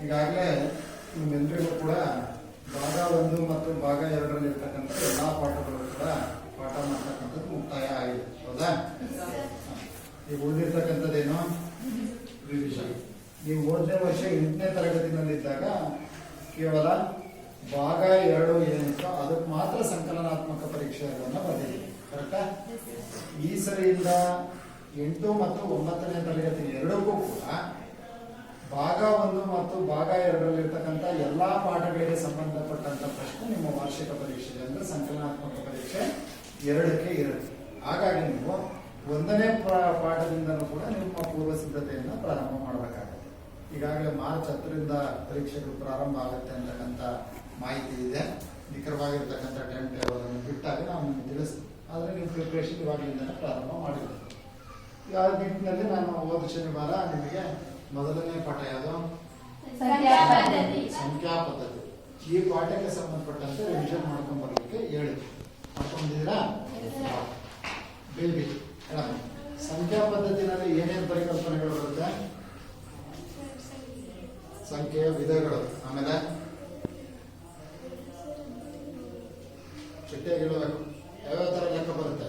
ಈಗಾಗಲೇ ನಿಮ್ಮೆಲ್ಲರಿಗೂ ಕೂಡ ಭಾಗ 1 ಮತ್ತು ಭಾಗ 2ರಲ್ಲಿ ಇರ್ತಕ್ಕಂಥ ಎಲ್ಲಾ ಪಾಠಗಳು ಕೂಡ ಪಾಠ ಮಾಡ್ತಕ್ಕಂಥದ್ದು ಮುಕ್ತಾಯ ಆಗಿದೆ. ಹೌದಾ? ಈಗ ಉಳಿದಿರ್ತಕ್ಕಂಥದ್ದೇನು ರಿವಿಷನ್. ನೀವು 8ನೇ ವರ್ಷ 8ನೇ ತರಗತಿನಲ್ಲಿದ್ದಾಗ ಕೇವಲ ಭಾಗ 2 ಏನಿತ್ತು ಅದಕ್ಕೆ ಮಾತ್ರ ಸಂಕಲನಾತ್ಮಕ ಪರೀಕ್ಷೆಗಳನ್ನು ಬರೆದಿದ್ದೀವಿ. ಕರೆಕ್ಟಾ? ಈ ಸರಿಯಿಂದ 8 ಮತ್ತು 9ನೇ ತರಗತಿ ಎರಡಕ್ಕೂ ಕೂಡ ಭಾಗ 1 ಮತ್ತು ಭಾಗ 2ರಲ್ಲಿ ಇರ್ತಕ್ಕಂಥ ಎಲ್ಲಾ ಪಾಠಗಳಿಗೆ ಸಂಬಂಧಪಟ್ಟಂತ ಪ್ರಶ್ನೆ ನಿಮ್ಮ ವಾರ್ಷಿಕ ಪರೀಕ್ಷೆ ಅಂದ್ರೆ ಸಂಕಲನಾತ್ಮಕ ಪರೀಕ್ಷೆ 2ಕ್ಕೆ ಇರುತ್ತೆ. ಹಾಗಾಗಿ ನೀವು 1ನೇ ಪಾಠದಿಂದನೂ ಕೂಡ ನಿಮ್ಮ ಪೂರ್ವ ಸಿದ್ಧತೆಯನ್ನು ಪ್ರಾರಂಭ ಮಾಡಬೇಕಾಗುತ್ತೆ. ಈಗಾಗಲೇ ಮಾರ್ಚ್ 10ರಿಂದ ಪರೀಕ್ಷೆಗಳು ಪ್ರಾರಂಭ ಆಗುತ್ತೆ ಅಂತಕ್ಕಂಥ ಮಾಹಿತಿ ಇದೆ. ನಿಖರವಾಗಿರ್ತಕ್ಕಂಥ ಟೈಮ್ ಟೇಬಲ್ ಅನ್ನು ಬಿಟ್ಟಾಗ ನಾವು ನಿಮ್ಗೆ ತಿಳಿಸ್ತೀವಿ. ಆದರೆ ನೀವು ಪ್ರಿಪ್ರೇಷನ್ ಇವಾಗಲಿಂದ ಪ್ರಾರಂಭ ಮಾಡಿದ್ದೀವಿ. ಯಾವ ನಿಟ್ಟಿನಲ್ಲಿ ನಾನು ಹೋದ ಶನಿವಾರ ನಿಮಗೆ ಮೊದಲನೇ ಪಾಠ ಯಾವುದು? ಸಂಖ್ಯಾ ಪದ್ಧತಿ. ಈ ಪಾಠಕ್ಕೆ ಸಂಬಂಧಪಟ್ಟಂತೆ ರಿವಿಷನ್ ಮಾಡ್ಕೊಂಡ್ ಬರ್ಲಿಕ್ಕೆ ಹೇಳಿ. ಮಾಡ್ಕೊಂಡಿದ್ದೀರಾ? ಬೇಬಿ ಸಂಖ್ಯಾ ಪದ್ಧತಿನಲ್ಲಿ ಏನೇನು ಪರಿಕಲ್ಪನೆಗಳು ಬರುತ್ತೆ? ಸಂಖ್ಯೆಯ ವಿಧಗಳು, ಆಮೇಲೆ ಚಿಟ್ಟೆಗಳು ಯಾವ್ಯಾವ ತರ ಲೆಕ್ಕ ಬರುತ್ತೆ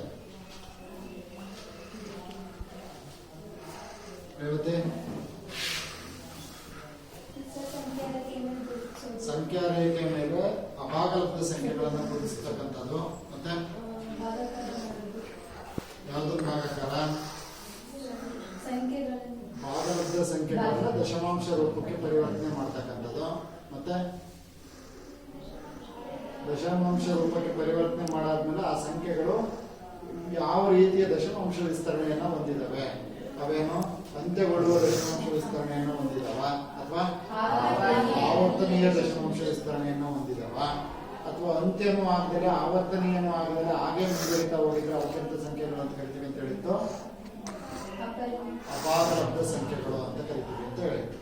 ರೇವತಿ? ಸಂಖ್ಯಾ ರೇಖೆ ಮೇಲೆ ಅಭಾಗಲಬ್ಧ ಸಂಖ್ಯೆಗಳನ್ನು ಗುರುತಿಸತಕ್ಕಂಥದ್ದು. ಮತ್ತೆ ಯಾವುದು? ಭಾಗಾಕಾರ. ಭಾಗಲಬ್ಧ ಸಂಖ್ಯೆಗಳನ್ನು ದಶಮಾಂಶ ರೂಪಕ್ಕೆ ಪರಿವರ್ತನೆ ಮಾಡ್ತಕ್ಕಂಥದ್ದು. ಮತ್ತೆ ದಶಮಾಂಶ ರೂಪಕ್ಕೆ ಪರಿವರ್ತನೆ ಮಾಡಾದ್ಮೇಲೆ ಆ ಸಂಖ್ಯೆಗಳು ಯಾವ ರೀತಿಯ ದಶಮಾಂಶ ವಿಸ್ತರಣೆಯನ್ನ ಹೊಂದಿದವೆ? ಅವೇನು ಅಂತ್ಯಗೊಳ್ಳುವ ದಶಮಾಂಶ ವಿಸ್ತರಣೆಯನ್ನು ಹೊಂದಿದವ, ಅಥವಾ ಆವರ್ತನೀಯ ದಶಮಾಂಶ ವಿಸ್ತರಣೆಯನ್ನು ಹೊಂದಿದವ, ಅಥವಾ ಅಂತ್ಯನೂ ಆಗದಿಲ್ಲ ಆವರ್ತನೀಯನೂ ಆಗದಿಲ್ಲ ಹಾಗೆ ಮುಂದುವರಿತಾ ಹೋಗಿದ್ರೆ ಅತ್ಯಂತ ಸಂಖ್ಯೆಗಳು ಅಂತ ಕರಿತೀವಿ ಅಂತ ಹೇಳಿತ್ತು. ಅಭಾಗಲಬ್ಧ ಸಂಖ್ಯೆಗಳು ಅಂತ ಕರಿತೀವಿ ಅಂತ ಹೇಳಿತ್ತು.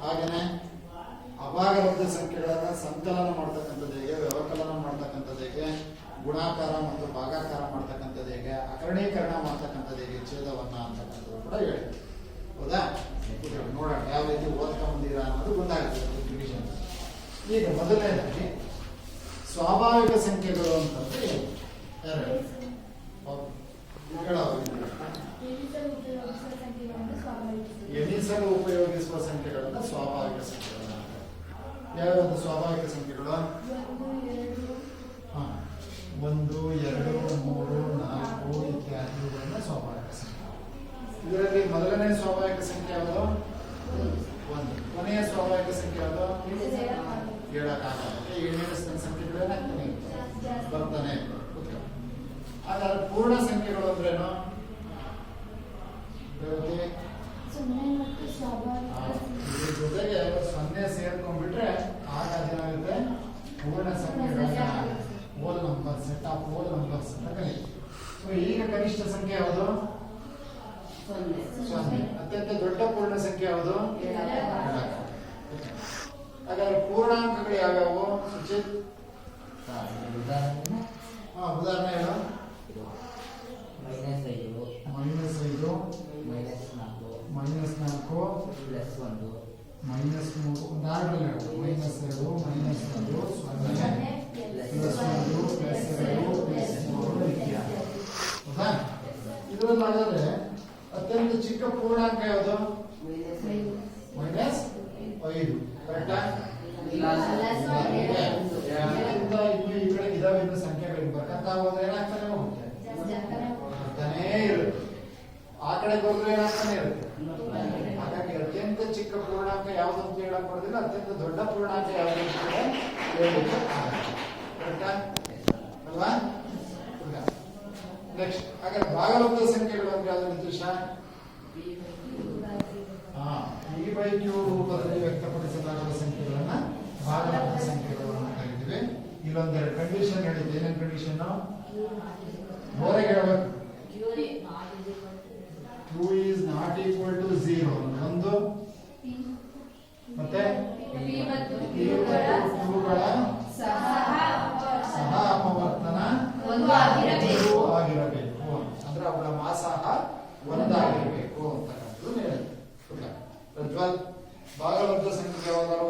ಹಾಗೇನೆ ಅಭಾಗಲಬ್ಧ ಸಂಖ್ಯೆಗಳನ್ನ ಸಂಕಲನ ಮಾಡ್ತಕ್ಕಂಥದ್ದು ಹೇಗೆ, ವ್ಯವಕಲನ ಮಾಡ್ತಕ್ಕಂಥದ್ದು ಹೇಗೆ, ಗುಣಾಕಾರ ಮತ್ತು ಭಾಗಾಕಾರ ಮಾಡ್ತಕ್ಕಂಥದ್ದು ಹೇಗೆ, ಅಕರ್ಣೀಕರಣ ಮಾಡ್ತಕ್ಕಂಥದ್ದು ಹೇಗೆ, ಛೇದವನ್ನ ಅಂತಕ್ಕಂಥದ್ದು ಕೂಡ ಹೇಳಿ. ಹೌದಾ? ನೋಡೋಣ ಯಾವ ರೀತಿ ಓದ್ಕೊಂಡ್ಬಂದಿರ ಅನ್ನೋದು ಗೊತ್ತಾಗುತ್ತೆ ಡಿವಿಷನ್. ಈಗ ಮೊದಲನೇದಾಗಿ ಸ್ವಾಭಾವಿಕ ಸಂಖ್ಯೆಗಳು ಅಂತಂದ್ರೆ ಎರಡು ಎಣಿಸಲು ಉಪಯೋಗಿಸುವ ಸಂಖ್ಯೆಗಳನ್ನ ಸ್ವಾಭಾವಿಕ ಸಂಖ್ಯೆಗಳು. ಯಾವ್ಯಾವುದು ಸ್ವಾಭಾವಿಕ ಸಂಖ್ಯೆಗಳು? 1, 2, 3, 4 ಇತ್ಯಾದಿಗಳನ್ನ ಸ್ವಾಭಾವಿಕ ಸಂಖ್ಯೆ. ಇದರಲ್ಲಿ ಮೊದಲನೇ ಸ್ವಾಭಾವಿಕ ಸಂಖ್ಯೆ ಯಾವುದು? 1. ಕೊನೆಯ ಸ್ವಾಭಾವಿಕ ಸಂಖ್ಯೆ ಯಾವುದು? ಹೇಳಕ್ಕಾಗಲ್ಲ. ಏಳನೇ ಸಂಖ್ಯೆಗಳೇನಾಗ್ತಾನೆ ಬರ್ತಾನೆ. ಹಾಗಾದ್ರೆ ಪೂರ್ಣ ಸಂಖ್ಯೆಗಳು ಅಂದ್ರೇನು? ಇದ್ರ ಜೊತೆಗೆ 0 ಸೇರ್ಕೊಂಡ್ಬಿಟ್ರೆ ಆಗ ಅದೇನಾಗುತ್ತೆ? ಪೂರ್ಣ ಸಂಖ್ಯೆಗಳನ್ನ whole number, set of whole numbers ಅಂತ ಕರೀತೀವಿ. ಸೊ ಈಗ ಕನಿಷ್ಠ ಸಂಖ್ಯೆ ಯಾವುದು? 0. ಅತ್ಯಂತ ದೊಡ್ಡ ಪೂರ್ಣ ಸಂಖ್ಯೆ ಯಾವುದು? ಹಾಗಾದ್ರೆ ಪೂರ್ಣಾಂಕಗಳು ಯಾವ್ಯಾವು? ಸುಚಿತ್ ಉದಾಹರಣೆ ಹೇಳು. -5, -5, -4, +1, -3, ಉದಾಹರಣೆ ಹೇಳು. -2, -1, +1, +2, +3 ಇತ್ಯಾದಿ. ಹೌದಾ? ಇದರಲ್ಲಿ ಹಾಗಾದ್ರೆ ಅತ್ಯಂತ ಚಿಕ್ಕ ಪೂರ್ಣಾಂಕ ಯಾವುದು? -5. ಕರೆಕ್ಟಾ? ಇನ್ನು ಈ ಕಡೆ ಇದಾವೆ ಇನ್ನು ಸಂಖ್ಯೆಗಳಿಗೆ ಬರ್ಕಂತ ಹೋದ್ರೆ ಏನಾಗ್ತಾನೆ ಹೋಗುತ್ತೆ? ಬರ್ತಾನೇ ಇರುತ್ತೆ. ಆ ಕಡೆ ಹೋದ್ರೆ ಏನಾಗ್ತಾನೆ ಇರುತ್ತೆ. ಹಾಗಾಗಿ ಅತ್ಯಂತ ಚಿಕ್ಕ ಪೂರ್ಣಾಂಕ ಯಾವ್ದು ಅಂತ ಹೇಳಕ್ ಬರೋದಿಲ್ಲ, ಅತ್ಯಂತ ದೊಡ್ಡ ಪೂರ್ಣಾಂಕ ಯಾವ್ದು ಅಂತ ಹೇಳಲಿಕ್ಕೆ ಕರೆಕ್ಟಾ ಅಲ್ವಾ? ನೆಕ್ಸ್ಟ್ ಹಾಗಾದ್ರೆ ಭಾಗಲಬ್ಧ ಸಂಖ್ಯೆಗಳು ಅಂದ್ರೆ ಯಾವ್ದು ನಿರ್ದೇಶ? P/Q ರೂಪದಲ್ಲಿ ವ್ಯಕ್ತಪಡಿಸಲಾಗುವ ಸಂಖ್ಯೆಗಳನ್ನ ಭಾಗಲಬ್ಧ ಸಂಖ್ಯೆಗಳು ಅಂತ ಕರಿತೀವಿ. ಇಲ್ಲೊಂದೆರಡು ಕಂಡೀಷನ್ ಹೇಳಿದ್ದೆ. ಏನೇನು ಕಂಡೀಷನ್? ಬೋರೆಗೆ ಹೇಳಬೇಕು. Q is not equal to 0 ಒಂದು, ಮತ್ತೆ Qಗಳ ಸಹ ಅಪವರ್ತನ ಆಗಿರಬೇಕು. ಅಂದ್ರೆ ಅವಳ ಮಾಸಹ ಒಂದಾಗಿರಬೇಕು ಅಂತಕ್ಕಂಥದ್ದು ಹೇಳಿದೆ. ಪ್ರಜ್ವಲ್, ಭಾಗಲಬ್ಧ ಸಂಖ್ಯೆ ಯಾವಾಗಾರು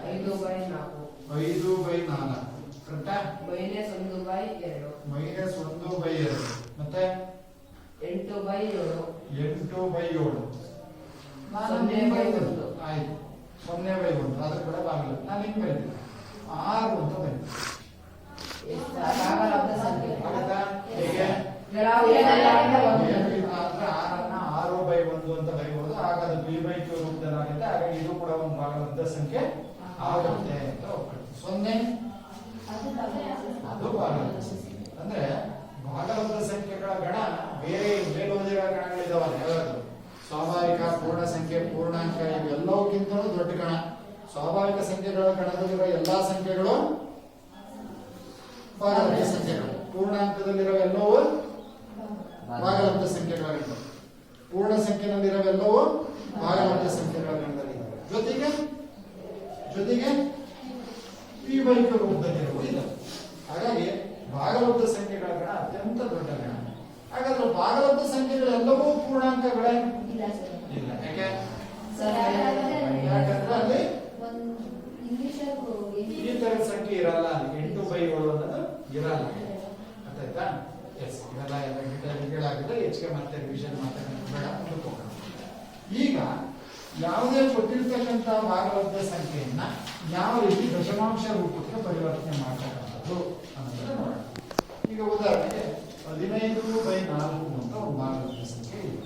5/4. 5/4 ಕರೆಕ್ಟಾ? -1/2. -1/2 ಮತ್ತೆ 8/7. 8/7 0/1. ಆಯ್ತು 0/1 ಅದು ಕೂಡ ಬಾಗಿಲು ನಾನು ಹಿಂಗೆ ಬರೀತೀನಿ 6 ಅಂತ ಬರೀತೀನಿ ಭಾಗಲಬ್ಧ ಸಂಖ್ಯೆ ಆಗುತ್ತಾ? ಹೇಗೆ ಆದ್ರೆ 6/1 ಅಂತ ಬರೀಬಹುದು. ಆಗ ಅದು b/q ರೂಪದಲ್ಲಾಗುತ್ತೆ. ಹಾಗಾಗಿ ಇದು ಕೂಡ ಒಂದು ಭಾಗಲಬ್ಧ ಸಂಖ್ಯೆ ಆಗುತ್ತೆ ಅಂತ ಒಪ್ಕೊಳ್ತೀವಿ. 0 ಅದು ಭಾಗಲಬ್ಧ ಸಂಖ್ಯೆ. ಅಂದ್ರೆ ಭಾಗಲಬ್ಧ ಸಂಖ್ಯೆಗಳ ಗಣ ಬೇರೆ ಮೇಲೋದಿರೋ ಗಣಗಳಿದಾವಲ್ಲ, ಯಾವ್ಯಾವುದು ಸ್ವಾಭಾವಿಕ, ಪೂರ್ಣ ಸಂಖ್ಯೆ, ಪೂರ್ಣಾಂಕ, ಇವೆಲ್ಲವಕ್ಕಿಂತಲೂ ದೊಡ್ಡ ಗಣ. ಸ್ವಾಭಾವಿಕ ಸಂಖ್ಯೆಗಳ ಗಣದಲ್ಲಿರೋ ಎಲ್ಲಾ ಸಂಖ್ಯೆಗಳು ಭಾಗಲಬ್ಧ ಸಂಖ್ಯೆಗಳು. ಪೂರ್ಣಾಂಕದಲ್ಲಿರೋ ಎಲ್ಲವೂ ಭಾಗಲಬ್ಧ ಸಂಖ್ಯೆಗಳ ಗಣ. ಪೂರ್ಣ ಸಂಖ್ಯೆನಲ್ಲಿರೋವೆಲ್ಲವೂ ಭಾಗಲಬ್ಧ ಸಂಖ್ಯೆಗಳ ಗಣದಲ್ಲಿದ್ದಾವೆ. ಜೊತೆಗೆ p/q ರೂಪದಲ್ಲಿರುವ ಇಲ್ಲ. ಹಾಗಾಗಿ ಭಾಗಲಬ್ಧ ಸಂಖ್ಯೆಗಳ ಗಣ ಅತ್ಯಂತ ದೊಡ್ಡ ಗಣ. ಹಾಗಾದ್ರೆ ಭಾಗಲಬ್ಧ ಸಂಖ್ಯೆಗಳೆಲ್ಲವೂ ಪೂರ್ಣಾಂಕಗಳೇ ಇಲ್ಲ. ಯಾಕೆ? ಯಾಕಂದ್ರೆ ಅಲ್ಲಿ ಈ ತರದ ಸಂಖ್ಯೆ ಇರಲ್ಲ. 8/7 ಅನ್ನೋದು ಇರಲ್ಲ. ಅರ್ಥಾಯ್ತಾ? ಎಸ್, ಇವೆಲ್ಲ ಡೀಟೇಲ್ ಹೆಚ್ಚಿಗೆ ಮತ್ತೆ ರಿವಿಷನ್ ಬೇಡ, ಮುಂದಕ್ಕೆ ಹೋಗೋಣ. ಈಗ ಯಾವುದೇ ಕೊಟ್ಟಿರ್ತಕ್ಕಂಥ ಭಾಗಲಬ್ಧ ಸಂಖ್ಯೆಯನ್ನ ಯಾವ ರೀತಿ ದಶಮಾಂಶ ರೂಪಕ್ಕೆ ಪರಿವರ್ತನೆ ಮಾಡ್ತಕ್ಕಂಥದ್ದು ಅನ್ನೋದನ್ನ ನೋಡೋಣ. ಈಗ ಉದಾಹರಣೆಗೆ 15/4 ಅಂತ ಒಂದು ಭಾಗಲಬ್ಧ ಸಂಖ್ಯೆ ಇದೆ.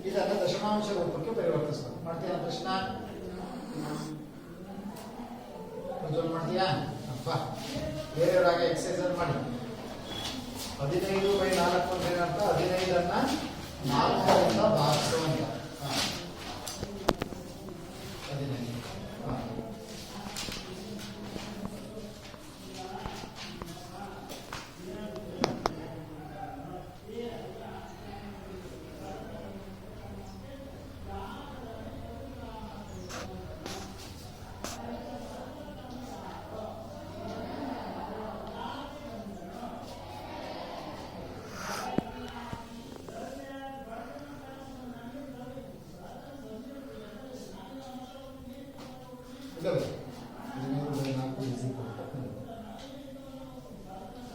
ಇದನ್ನ ದಶಮಾಂಶ ರೂಪಕ್ಕೆ ಪರಿವರ್ತಿಸಬೇಕು. ಮಾಡ್ತೀಯಾ ಪ್ರಶ್ನ? ಮಾಡ್ತೀಯಾ? ಅಪ್ಪ ಬೇರೆಯವರಾಗ ಎಕ್ಸರ್ಸೈಸ್ ಮಾಡಿ. 15/4 ಅಂದ್ರೆ ಏನಂತ? 15ಅನ್ನ 4ರಿಂದ ಭಾಗಿಸು ಅಂತ. 15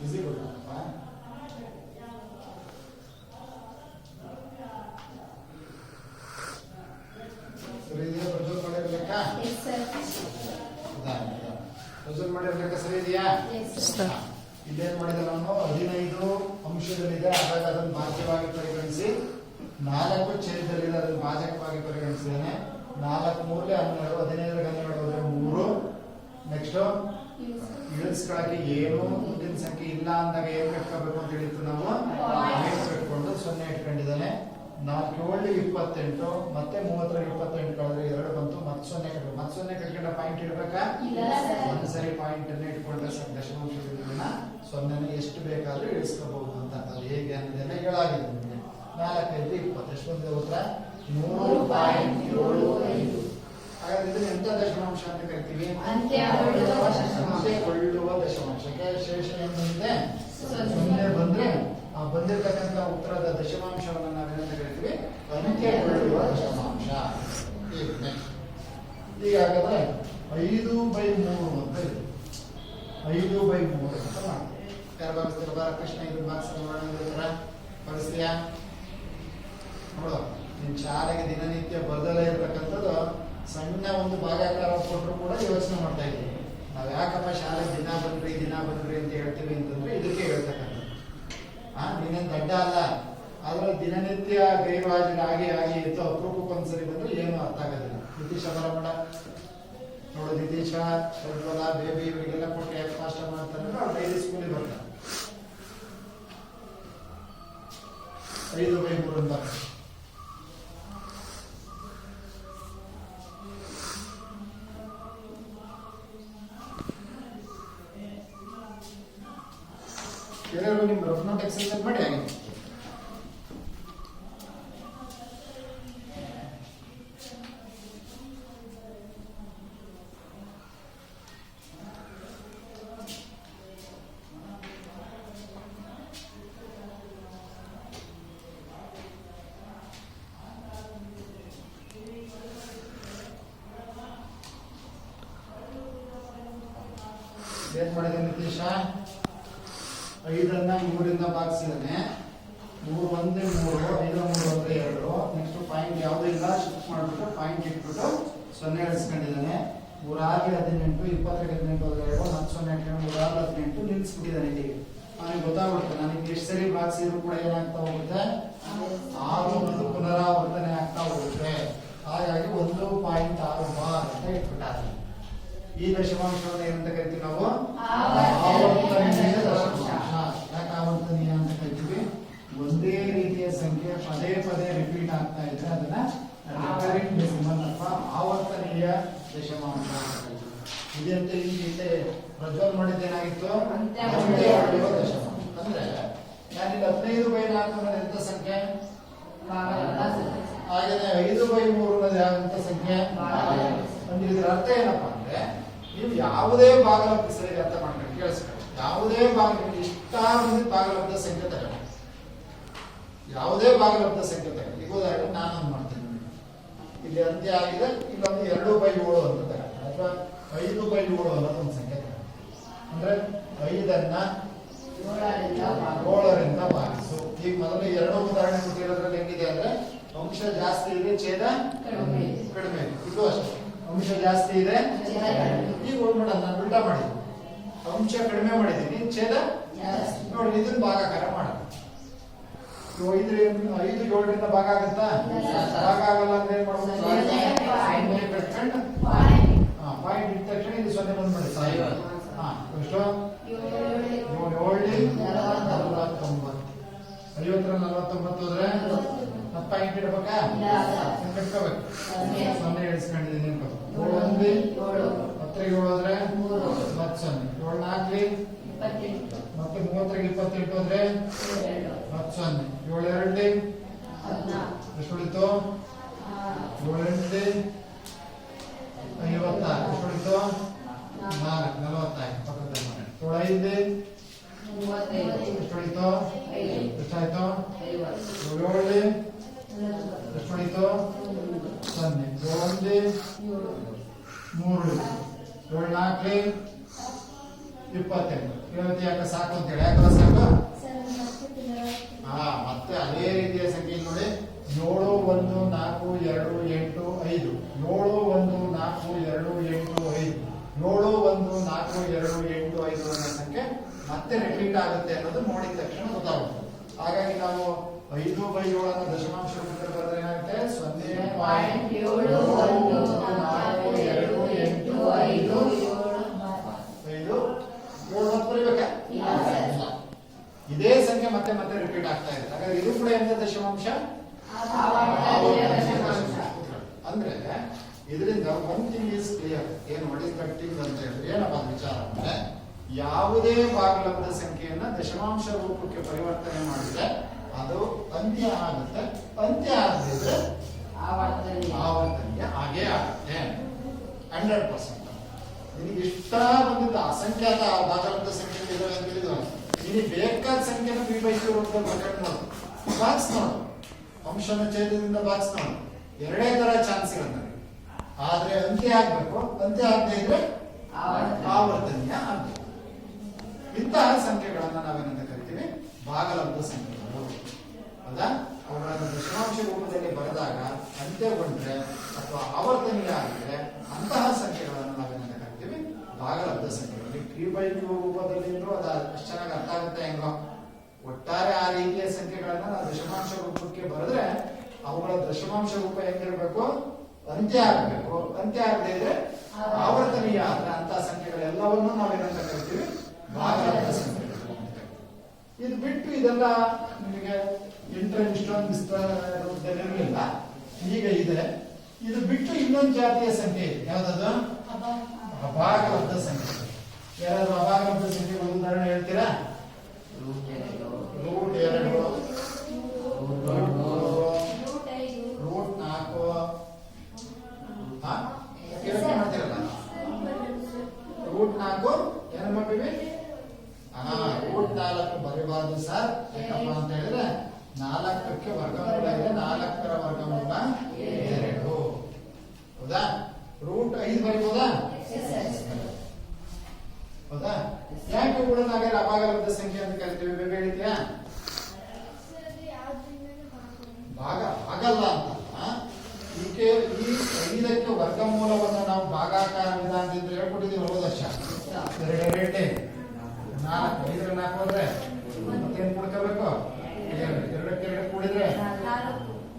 ಈಸಿ ಕೊಡ್ತಪ್ಪ. ಸರಿ ಇದೆಯಾ? ಪ್ರಜ್ವಲ್ ಮಾಡಿರ್ಬೇಕಾ? ಪ್ರಜ್ವಲ್ ಮಾಡಿರ್ಬೇಕಾ? ಸರಿ ಇದೆಯಾ? ಇಲ್ಲೇನ್ ಮಾಡಿದ ನಾನು 15 ಅಂಶದಲ್ಲಿದೆ, ಹಾಗಾಗಿ ಅದನ್ನು ಭಾಜ್ಯವಾಗಿ ಪರಿಗಣಿಸಿ, 4 ಛೇದದಲ್ಲಿದೆ, ಅದನ್ನು ಭಾಜಕವಾಗಿ ಪರಿಗಣಿಸಿದ್ದೇನೆ. 4 3 12, 15 ಹೋದ್ರೆ 3. ನೆಕ್ಸ್ಟ್ ಇಳಿಸ್ಕೊಳಕ್ಕೆ ಏನು ಮುಂದಿನ ಸಂಖ್ಯೆ ಇಲ್ಲ ಅಂದಾಗ ಏನ್ ಕಟ್ಕೋಬೇಕು ಅಂತ ಹೇಳಿತ್ತು ನಾವು? ಕಟ್ಕೊಂಡು 0 ಇಟ್ಕೊಂಡಿದ್ದಾನೆ. 4 7 28 ಮತ್ತೆ 30 28 ಕಳೆದ್ರೆ 2 ಬಂತು. ಮತ್ತೆ 0 ಕಟ್ಬೇಕು. ಮತ್ತೆ 0 ಕಟ್ಕೊಂಡ ಪಾಯಿಂಟ್ ಇಡ್ಬೇಕಾ? ಒಂದ್ಸರಿ ಪಾಯಿಂಟ್ ಅನ್ನ ಇಟ್ಕೊಂಡ್ರೆ ದಶಮಾಂಶ 0 ಎಷ್ಟು ಬೇಕಾದ್ರೂ ಇಳಿಸ್ಕೋಬಹುದು ಅಂತ. ಅದು ಹೇಗೆ ಅನ್ನೋದನ್ನ ಹೇಳಾಗಿದೆ ನಿಮಗೆ. 4 5 20 ಎಷ್ಟು ಬಂದಿದೆ ಉತ್ತರ? 3.75. ಹಾಗಾದ್ರೆ ಇದನ್ನ ಎಂತ ದಶಮಾಂಶ ಅಂತ ಕರಿತೀವಿ? ಅಂತ್ಯಗೊಳ್ಳುವ ದಶಮಾಂಶಕ್ಕೆ ಶೇಷ ಏನಿದೆ 0 ಬಂದ್ರೆ ಆ ಬಂದಿರತಕ್ಕಂಥ ಉತ್ತರದ ದಶಮಾಂಶವನ್ನು ನಾವೇನಂತ ಕರಿತೀವಿ? ಅಂತ್ಯಗೊಳ್ಳುವ ದಶಮಾಂಶ. ಈಗ ಹಾಗಾದ್ರೆ 5/3 ಅಂತ ಇದೆ. 5/3 ಅಂತ ಮಾಡ್ತೀವಿ. ಯಾರು ಭಾವಿಸ್ತೀರ? ಬಾಲಕೃಷ್ಣ ಇದು ಮಾರ್ಕ್ಸ್ ಬಳಸ್ತೀಯಾ? ನೋಡು, ನಿನ್ ಶಾಲೆಗೆ ದಿನನಿತ್ಯ ಬದಲೇ ಇರತಕ್ಕಂಥದ್ದು ಸಣ್ಣ ಒಂದು ಭಾಗಾಕಾರ ಕೊಟ್ಟರು ಕೂಡ ಯೋಚನೆ ಮಾಡ್ತಾ ಇದ್ದೀವಿ. ನಾವ್ ಯಾಕಪ್ಪ ಶಾಲೆಗೆ ದಿನ ಬನ್ರಿ ಅಂತ ಹೇಳ್ತೀವಿ ಅಂತಂದ್ರೆ ಇದಕ್ಕೆ ಹೇಳ್ತಕ್ಕಂಥದ್ದು. ನೀನೇನ್ ದಡ್ಡ ಅಲ್ಲ, ಆದ್ರೆ ದಿನನಿತ್ಯ ಗೈರುಹಾಜರಿ ಆಗಿ ಇತ್ತು. ಅಪರೂಪಕ್ಕೆ ಒಂದ್ಸರಿ ಬಂದ್ರೆ ಏನು ಅರ್ಥ ಆಗೋದಿಲ್ಲ. ನಿತೀಶ ಬರಬೇಡ ನೋಡು, ನಿತೀಶ, ಪ್ರಜ್ವಲ, ಬೇಬಿ ಇವರಿಗೆಲ್ಲ ಕೊಟ್ಟು ಯಾಕೆ ಫಾಸ್ಟ್ ಮಾಡ್ತಾರೆ ಅಂದ್ರೆ ಅವ್ರು ಡೈಲಿ ಸ್ಕೂಲಿಗೆ ಬರ್ತಾರೆ. 5/3 ಅಂತ ಎಲ್ಲರೂ ನಿಮ್ಮ ರಫ್ ನೋಟ್ ಎಕ್ಸರ್ಸೈಸ್ ಮಾಡಿ ಆಗಿದೆ. ಏನ್ ಮಾಡಿದೆ ನಿತೀಶ? 5 3 ಭಾಗಿಸಿದಾನೆ. 3 1 3, 5 3 ಅಂದ್ರೆ 2. ನೆಕ್ಸ್ಟ್ ಪಾಯಿಂಟ್ ಯಾವ್ದು ಇಲ್ಲ, ಶಿಫ್ಟ್ ಮಾಡ್ಬಿಟ್ಟು ಪಾಯಿಂಟ್ ಇಟ್ಬಿಟ್ಟು 0 ಇಳಿಸ್ಕೊಂಡಿದ್ದಾನೆ. 3 6 18, 20 18 ಹೋದ್ರೆ 2, 10 0 3 6 18 ನಿಲ್ಸ್ಬಿಟ್ಟಿದ್ದಾನೆ. ಇಲ್ಲಿ ನನಗೆ ಗೊತ್ತಾಗ್ಬಿಡುತ್ತೆ ನನಗೆ ಎಷ್ಟು ಸರಿ ಭಾಗಿಸಿದ್ರು ಕೂಡ ಏನಾಗ್ತಾ ಹೋಗುತ್ತೆ, 6 ಅನ್ನೋದು ಪುನರಾವರ್ತನೆ ಆಗ್ತಾ ಹೋಗುತ್ತೆ. ಹಾಗಾಗಿ 1.6 ಬಾರ್ ಅಂತ ಇಟ್ಬಿಟ್ಟಾರೆ. ಈ ದಶಮಾಂಶವನ್ನು ಏನಂತ ಕರಿತೀವಿ ನಾವು? ಆವರ್ತನೀಯ ದಶಮಾಂಶ. ಯಾಕೆ ಆವರ್ತನೀಯ ಅಂತ ಕರಿತೀವಿ? ಒಂದೇ ರೀತಿಯ ಸಂಖ್ಯೆ ಪದೇ ಪದೇ ರಿಪೀಟ್ ಆಗ್ತಾ ಇದ್ರೆ ಅದನ್ನ ರಿಕರಿಂಗ್ ಡೆಸಿಮಲ್ ಅಥವಾ ಆವರ್ತನೀಯ ದಶಮಾಂಶ ಅಂತ ಕರಿತೀವಿ. ಇದಂತೆ ಈ ಹಿಂದೆ ಪ್ರಜ್ವಲ್ ಮಾಡಿದ್ದೇನಾಗಿತ್ತು? ಅಂತ್ಯ ಹೊಡೆಯುವ ದಶಮಾಂಶ. ಅಂದ್ರೆ ನಾನಿಲ್ಲಿ 15/4 ಅನ್ನೋದು ಎಂತ ಸಂಖ್ಯೆ? ಹಾಗೇನೆ 5/3 ಅನ್ನೋದು ಯಾವಂತ ಸಂಖ್ಯೆ? ಅಂದ್ರೆ ಇದರ ಅರ್ಥ ಏನಪ್ಪಾ ಅಂದ್ರೆ ನೀವು ಯಾವುದೇ ಭಾಗಲಬ್ಧ ಸರಿ ಅರ್ಥ ಮಾಡ್ಕೊಂಡು ಕೇಳಿಸ್ಕೊಳ್ಳಿ. ಯಾವುದೇ ಭಾಗಲಬ್ಧ ಸಂಖ್ಯೆ ತಗೊಳ್ಳಿ, ಯಾವುದೇ ಭಾಗಲಬ್ಧ ಸಂಖ್ಯೆ ತಗೊಳ್ಳಿ. ಈಗ ಉದಾಹರಣೆ ನಾನೊಂದು ಮಾಡ್ತೀನಿ. ಇಲ್ಲಿ ಅಂತ್ಯ ಆಗಿದೆ, ಇಲ್ಲೊಂದು 2/7 ಅಂತ ತಗೊಳ್ಳಿ, ಅಥವಾ 5/7 ಅನ್ನೋದು ಒಂದು ಸಂಖ್ಯೆ ತಗೊಳ್ಳಿ. ಅಂದ್ರೆ 5 7ರಿಂದ ಭಾಗಿಸು. ಈಗ ಮೊದಲು 2 ಉದಾಹರಣೆ ಕೊಟ್ಟಿರೋದ್ರಲ್ಲಿ ಹೆಂಗಿದೆ ಅಂದ್ರೆ ಅಂಶ ಜಾಸ್ತಿ ಇದೆ, ಛೇದ ಕಡಿಮೆ ಇದೆ. ಇದು ಅಷ್ಟೇ, ಅಂಶ ಜಾಸ್ತಿ ಇದೆ. ಈಗ ಹೋಗ್ಬಿಡ ನಾನು ಉಲ್ಟಾ ಮಾಡಿದ್ದೀನಿ, ಅಂಶ ಕಡಿಮೆ ಮಾಡಿದ್ದೀನಿ, ಛೇದ ನೋಡಿ. ಇದನ್ನ ಭಾಗಾಕಾರ ಮಾಡೋಣ. 5 7ರಿಂದ ಭಾಗ ಆಗುತ್ತಾ? ಭಾಗ ಆಗಲ್ಲ ಅಂದ್ರೆ ಏನ್ ಮಾಡ್ಬೋದು? ಪಾಯಿಂಟ್ ಇಟ್ಟ ತಕ್ಷಣ ಇದು 0 ಬಂದ್ಬಿಡಿ. ಎಷ್ಟು? 7 49 ಹೋದ್ರೆ ಪಾಯಿಂಟ್ ಇಡಬೇಕಾ? ಕಟ್ಕೋಬೇಕು. 0 ಇಳಿಸ್ಕೊಂಡಿದ್ದೀನಿ. 7 10 ಹೋದ್ರೆ 10 0, 7 4 ಮತ್ತೆ 30 28 ಹೋದ್ರೆ 10 0, 7 2 ಎಷ್ಟು ಉಳಿತು? 7 8 56 ಎಷ್ಟು ಉಳಿತು? 4 45 ಪಕ್ಕದಲ್ಲಿ 7 5 ಎಷ್ಟು ಉಳಿತು? ಎಷ್ಟಾಯ್ತು? 7 ಎಷ್ಟು ಉಳಿತು? 0 7 3 ಉಳಿತು. 7 4 28 ಇವತ್ತು ಯಾಕೆ ಸಾಕು ಅಂತೇಳಿ ಯಾಕೆ ಸಾಕು? ಮತ್ತೆ ಅದೇ ರೀತಿಯ ಸಂಖ್ಯೆ ನೋಡಿ. 7 1 4 2 8 5 7 1 4 2 8 5 7 1 4 2 8 5 ಅನ್ನೋ ಸಂಖ್ಯೆ ಮತ್ತೆ ರಿಪೀಟ್ ಆಗುತ್ತೆ ಅನ್ನೋದು ನೋಡಿದ ತಕ್ಷಣ ಗೊತ್ತಾಗುತ್ತೆ. ಹಾಗಾಗಿ ನಾವು 5/7 ಅನ್ನೋ ದಶಮಾಂಶ ರೂಪದಲ್ಲಿ ಬರೆದ್ರೆ ಏನಾಗುತ್ತೆ? 0.728 ಇದೇ ಸಂಖ್ಯೆ ಮತ್ತೆ ಮತ್ತೆ ರಿಪೀಟ್ ಆಗ್ತಾ ಇದೆ. ಹಾಗಾದ್ರೆ ಇದು ಕೂಡ ಎಂತ ದಶಮಾಂಶ? ಅಂದ್ರೆ ಇದರಿಂದ ಒನ್ ಥಿಂಗ್ ಈಸ್ ಕ್ಲಿಯರ್. ಏನು ವಾಟ್ ಇಸ್ ದಟ್ ಥಿಂಗ್ ಅಂತ ಹೇಳಿದ್ರೆ ಏನಪ್ಪ ವಿಚಾರ ಅಂದ್ರೆ ಯಾವುದೇ ಭಾಗಲಬ್ಧ ಸಂಖ್ಯೆಯನ್ನ ದಶಮಾಂಶ ರೂಪಕ್ಕೆ ಪರಿವರ್ತನೆ ಮಾಡಿದ್ರೆ ಅದು ಅಂತ್ಯ ಆಗುತ್ತೆ. ಅಂತ್ಯ ಆಗದಿದ್ರೆ ಆವರ್ತನೀಯ ಹಾಗೇ ಆಗುತ್ತೆ 100%. ನಿನಗೆ ಇಷ್ಟ ಬಂದಿದ್ದ ಅಸಂಖ್ಯಾತ ಭಾಗಲಬ್ಧ ಸಂಖ್ಯೆ ಇದಾವೆ ಅಂತ ಹೇಳಿದ್ವ, ನಿನಗೆ ಬೇಕಾದ ಸಂಖ್ಯೆನ b/q ರೂಪದಲ್ಲಿ ಬರ್ಕೊಂಡು ನೋಡು, ಬಾಕ್ಸ್ ನೋಡು, ಅಂಶನ ಛೇದದಿಂದ ಬಾಕ್ಸ್ ನೋಡು. ಎರಡೇ ತರ ಚಾನ್ಸ್ ಇರುತ್ತೆ. ಆದ್ರೆ ಅಂತ್ಯ ಆಗ್ಬೇಕು, ಅಂತ್ಯ ಆಗದೆ ಇದ್ರೆ ಆವರ್ತನೀಯ ಆಗ್ಬೇಕು. ಇಂತಹ ಸಂಖ್ಯೆಗಳನ್ನ ನಾವೇನಂತ ಕರಿತೀವಿ? ಭಾಗಲಬ್ಧ ಸಂಖ್ಯೆಗಳು. ಹೌದಾ? ಅವುಗಳನ್ನು ದಶಮಾಂಶ ರೂಪದಲ್ಲಿ ಬರೆದಾಗ ಅಂತ್ಯಗೊಂಡ್ರೆ ಅಥವಾ ಆವರ್ತನೀಯ ಆಗಿದ್ರೆ ಅಂತಹ ಸಂಖ್ಯೆಗಳನ್ನು ನಾವೇನಂತ ಕರಿತೀವಿ? ಭಾಗಲಬ್ಧ ಸಂಖ್ಯೆಗಳು. 3/2 ರೂಪದಲ್ಲಿ ಇದ್ರು ಅದು ಅಷ್ಟು ಚೆನ್ನಾಗಿ ಅರ್ಥ ಆಗುತ್ತೆ ಹೆಂಗೋ. ಒಟ್ಟಾರೆ ಆ ರೀತಿಯ ಸಂಖ್ಯೆಗಳನ್ನ ನಾವು ದಶಮಾಂಶ ರೂಪಕ್ಕೆ ಬರೆದ್ರೆ ಅವುಗಳ ದಶಮಾಂಶ ರೂಪ ಹೆಂಗಿರ್ಬೇಕು? ಅಂತ್ಯ ಆಗಬೇಕು. ಅಂತ್ಯ ಆಗದೆ ಇದ್ರೆ ಆವರ್ತನೀಯ ಆದ್ರೆ ಅಂತಹ ಸಂಖ್ಯೆಗಳೆಲ್ಲವನ್ನೂ ನಾವೇನಂತ ಕರಿತೀವಿ? ಭಾಗಲಬ್ಧ ಸಂಖ್ಯೆಗಳು. ಇದು ಬಿಟ್ಟು ಇದೆಲ್ಲ ನಿಮಗೆ ಇಷ್ಟೊಂದು ರೂಪದಲ್ಲಿರಲಿಲ್ಲ, ಈಗ ಇದೆ. ಇದು ಬಿಟ್ಟು ಇನ್ನೊಂದು ಜಾತಿಯ ಸಂಖ್ಯೆ ಇದೆ. ಯಾವ್ದದು? ಅಭಾಗಲಬ್ಧ ಸಂಖ್ಯೆ. ಯಾರಾದ್ರೂ ಅಭಾಗಲಬ್ಧ ಸಂಖ್ಯೆಗಳು ಉದಾಹರಣೆ ಹೇಳ್ತೀರಾ? ರೂಟ್ 2, ರೂಟ್ 4 ಮಾಡ್ತೀರಲ್ಲ. ರೂಟ್ 4 ಏನ್ ಮಾಡ್ತೀವಿ? ರೂಟ್ 4 ಬರೀಬಾರ್ದು ಸರ್. ಏನಪ್ಪ ಅಂತ ಹೇಳಿದ್ರೆ 4ಕ್ಕೆ ವರ್ಗಮೂಲ ಇದೆ, 4ರ ವರ್ಗಮೂಲ 2. ಹೌದಾ? ರೂಟ್ 5 ಬರೀಬೋದಾ? ಹೌದಾ?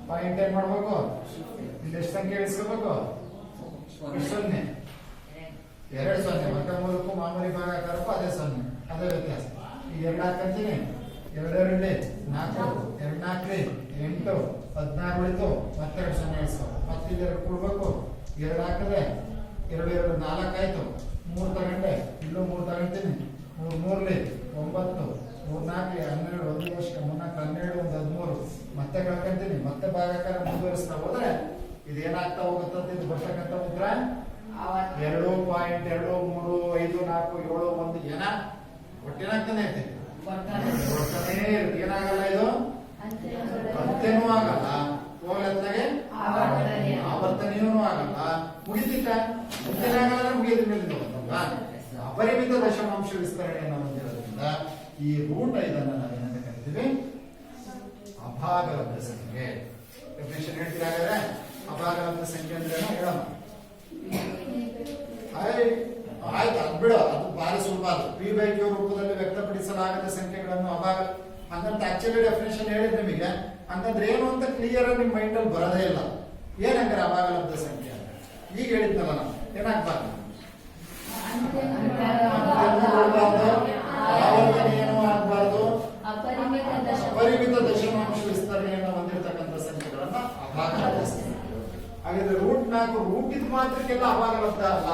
ಪಾಯಿಂಟ್ ಏನ್ ಮಾಡ್ಬೇಕು? ಇಲ್ಲಿ ಎಷ್ಟು ಸಂಖ್ಯೆ ಇಳಿಸ್ಕೋಬೇಕು? ಸೊನ್ನೆ, 2 ಸೊನ್ನೆ. ವರ್ಗಮೂಲಕ್ಕೂ ಮಾಮೂಲಿ ಭಾಗಾಕಾರಕ್ಕೂ ಅದೇ ಸೊನ್ನೆ, ಅದೇ ವ್ಯತ್ಯಾಸ. ಈಗ 2 ಹಾಕಂತೀನಿ, 2 4, 2 4 8, 16 ಉಳಿತು. ಮತ್ತೆ 2 ಸೊನ್ನೆ ಇಳಿಸ್ಕೊ. ಮತ್ತೆ ಇಲ್ಲಿ 2 ಕೊಡ್ಬೇಕು. 2 ಹಾಕಿದ್ರೆ 2 2 4 ಆಯ್ತು. 3 ತಗೊಂಡೆ, ಇಲ್ಲೂ 3 ತಗೊಂತೀನಿ. 3 3 9, 3 4 12, 1 ವರ್ಷ 3 4 12, 13. ಮತ್ತೆ ಕಳ್ಕೊಂತೀನಿ. ಮತ್ತೆ ಭಾಗಾಕಾರ ಮುಂದುವರಿಸ್ತಾ ಹೋದ್ರೆ ಇದೇನಾಗ್ತಾ ಹೋಗುತ್ತಂತ ಇದು ಬರ್ತಕ್ಕಂಥ ಉತ್ತರ 2.23547 ಏನ ಒಟ್ಟೇನಾಗ್ತಾನೆ ಐತೆ. ಏನಾಗಲ್ಲ ಇದು, ಅಂತ್ಯನೂ ಆಗಲ್ಲ, ಹೋಗ್ಲತ್ತಾಗೆ ಆವರ್ತನೆಯೂ ಆಗಲ್ಲ. ಮುಗಿತಿತ್ತ ಮುಂದಿನಾಗಲ್ಲ, ಮುಗಿದ ಮೇಲೆ ಅಪರಿಮಿತ ದಶಮಾಂಶ ವಿಸ್ತರಣೆಯನ್ನು ಹೊಂದಿರೋದ್ರಿಂದ ಈ ರೂಟ್ 5 ನಾವೇನಂತ ಕರಿತೀವಿ? ಅಭಾಗಲಬ್ಧ ಸಂಖ್ಯೆ. ಡೆಫಿನೇಷನ್ ಹೇಳ್ತೀರಾ ಹಾಗಾದ್ರೆ? ಅಭಾಗಲಬ್ಧ ಸಂಖ್ಯೆ ಅಂದ್ರೆ ಹೇಳೋಣ. ಆಯ್ತು, ಅದ್ ಬಿಡು, ಅದು ಭಾರಿ ಸುಲಭ. ಅದು P/Q ರೂಪದಲ್ಲಿ ವ್ಯಕ್ತಪಡಿಸಲಾಗದ ಸಂಖ್ಯೆಗಳನ್ನು ಅಭಾಗ ಹಂಗಂತ ಆಕ್ಚುಲಿ ಡೆಫಿನೇಷನ್ ಹೇಳಿದ್ ನಿಮಗೆ. ಹಂಗಂದ್ರೆ ಏನು ಅಂತ ಕ್ಲಿಯರ್ ನಿಮ್ ಮೈಂಡ್ ಅಲ್ಲಿ ಬರೋದೇ ಇಲ್ಲ. ಏನಂದ್ರೆ ಅಭಾಗಲಬ್ಧ ಸಂಖ್ಯೆ ಅಂದ್ರೆ ಈಗ ಹೇಳಿದ್ನಲ್ಲ ನಾನು, ಏನಾಗ್ಬಾರ್ದು? ಆವರ್ತನೆಯೂ ಆಗ್ಬಾರ್ದು, ಅಪರಿಮಿತ ದಶಮಾಂಶ ವಿಸ್ತರಣೆಯನ್ನು ಹೊಂದಿರತಕ್ಕಂಥ ಸಂಖ್ಯೆಗಳನ್ನ ಅಭಾಗಲಬ್ಧ ಸಂಖ್ಯೆ. ಹಾಗಾದ್ರೆ ರೂಟ್ 4 ರೂಟ್ ಇದ್ ಮಾತ್ರಕ್ಕೆಲ್ಲ ಅಭಾಗಲಬ್ಧ ಅಲ್ಲ.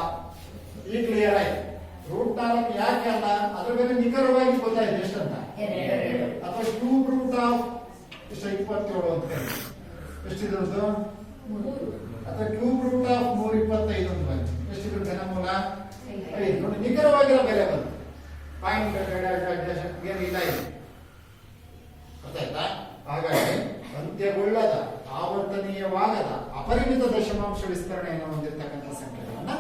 ಈ ಕ್ಲಿಯರ್ ಆಯ್ತು. ರೂಟ್ 4 ಯಾಕೆ ಅಲ್ಲ? ಅದ್ರ ಮೇಲೆ ನಿಖರವಾಗಿ ಗೊತ್ತಾಯ್ತು ಎಷ್ಟಂತ. ಅಥವಾ ಕ್ಯೂಬ್ ರೂಟ್ ಆಫ್ 27 ಅಂತ ಕರೀತೀವಿ. ಎಷ್ಟಿದ್ರದ್ದು? ಅಥವಾ ಕ್ಯೂಬ್ ರೂಟ್ ಆಫ್ 125 ಅಂತ ಬಂತು. ಎಷ್ಟಿದ್ರು ಘನಮೂಲ? 5. ನೋಡಿ, ನಿಖರವಾಗಿರೋ ಬೆಲೆ ಬಂತು. ಪಾಯಿಂಟ್ ಏನಿಲ್ಲ ಇದು, ಗೊತ್ತಾಯ್ತಾ? ಹಾಗಾಗಿ ಅಂತ್ಯಗೊಳ್ಳದ, ಆವರ್ತನೀಯವಾಗದ, ಅಪರಿಮಿತ ದಶಮಾಂಶ ವಿಸ್ತರಣೆಯನ್ನು ಹೊಂದಿರತಕ್ಕಂಥ ಸಂಖ್ಯೆಗಳನ್ನ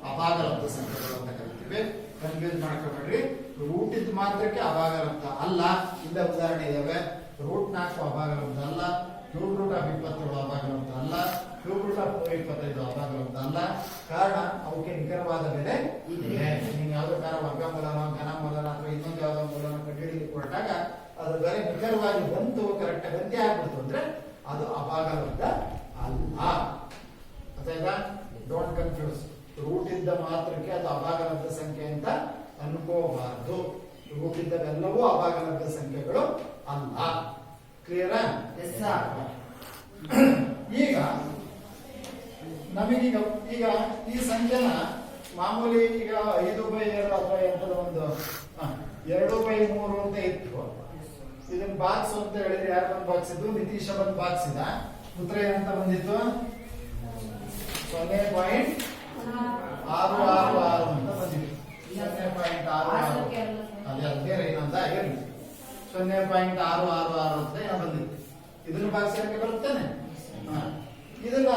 ಅಭಾಗಲಬ್ಧ ಸಂಖ್ಯೆಗಳು ಅಂತ ಕರಿತೀವಿ. ಕನ್ಫ್ಯೂಸ್ ಮಾಡ್ಕೊಬೇಡ್ರಿ. ರೂಟ್ ಇದ್ ಮಾತ್ರಕ್ಕೆ ಅಭಾಗಲಬ್ಧ ಅಲ್ಲ. ಇಲ್ಲ ಉದಾಹರಣೆ ಇದಾವೆ. ರೂಟ್ 4 ಅಭಾಗಲಬ್ಧ ಅಲ್ಲ, ಕ್ಯೂಬ್ ರೂಟ್ ಆಫ್ 27 ಅಭಾಗಲಬ್ಧ ಅಲ್ಲ, ಕ್ಯೂಬ್ ರೂಟ್ ಆಫ್ 25 ಅಭಾಗಲಬ್ಧ ಅಲ್ಲ. ಕಾರಣ ಅವಕ್ಕೆ ನಿಖರವಾದ ಬೆಲೆ ಇದೆ. ನೀವು ಯಾವ್ದೋ ಕಾರ ವರ್ಗಮೂಲನೋ ಘನಮೂಲನ ಅಥವಾ ಇನ್ನೊಂದು ಯಾವ್ದೋ ಮೂಲನ ಕಂಡುಹಿಡಿಯಲಿಕ್ಕೆ ಹೊರಟಾಗ ಅದ್ರ ಬೆಲೆ ನಿಖರವಾಗಿ ಬಂತು, ಕರೆಕ್ಟ್ ಗಂಟೆ ಆಗ್ಬಿಡ್ತು ಅಂದ್ರೆ ಅದು ಅಭಾಗಲಬ್ಧ ಅಲ್ಲ. ಆಯ್ತಾ? Don't confuse. ರೂಟ್ ಇದ್ದ ಮಾತ್ರಕ್ಕೆ ಅದು ಅಭಾಗಲಬ್ಧ ಸಂಖ್ಯೆ ಅಂತ ಅನ್ಕೋಬಾರ್ದು. ರೂಟ್ ಇದ್ದವೆಲ್ಲವೂ ಅಭಾಗಲಬ್ಧ ಸಂಖ್ಯೆಗಳು ಅಲ್ಲ. ಕ್ಲಿಯರಾ? ಈಗ ನಮಗೀಗ ಈ ಸಂಖ್ಯೆನ ಮಾಮೂಲಿ ಈಗ 5/2 ಅಥವಾ ಎಂತದ ಒಂದು 2/3 ಅಂತ ಇತ್ತು. ಇದನ್ನ ಬಾಕ್ಸ್ ಅಂತ ಹೇಳಿದ್ರೆ ಯಾರು ಬಂದ್ ಬಾಕ್ಸ್ ಇದ್ದು? ನಿತೀಶ ಬಂದ್ ಬಾಕ್ಸ್ ಇದ. ಉತ್ತರ ಏನಂತ ಬಂದಿತ್ತು? 0.666 ಅಂತ ಬಂದಿತ್ತು. 0.66 ಅದೇ ಏನಂತ ಹೇಳಿ 0.666 ಅಂತ ಏನೋ ಬಂದಿತ್ತು. ಇದನ್ನ ಬಾಕ್ಸ್ ಯಾಕೆ ಬರುತ್ತಾನೆ? ಇದನ್ನ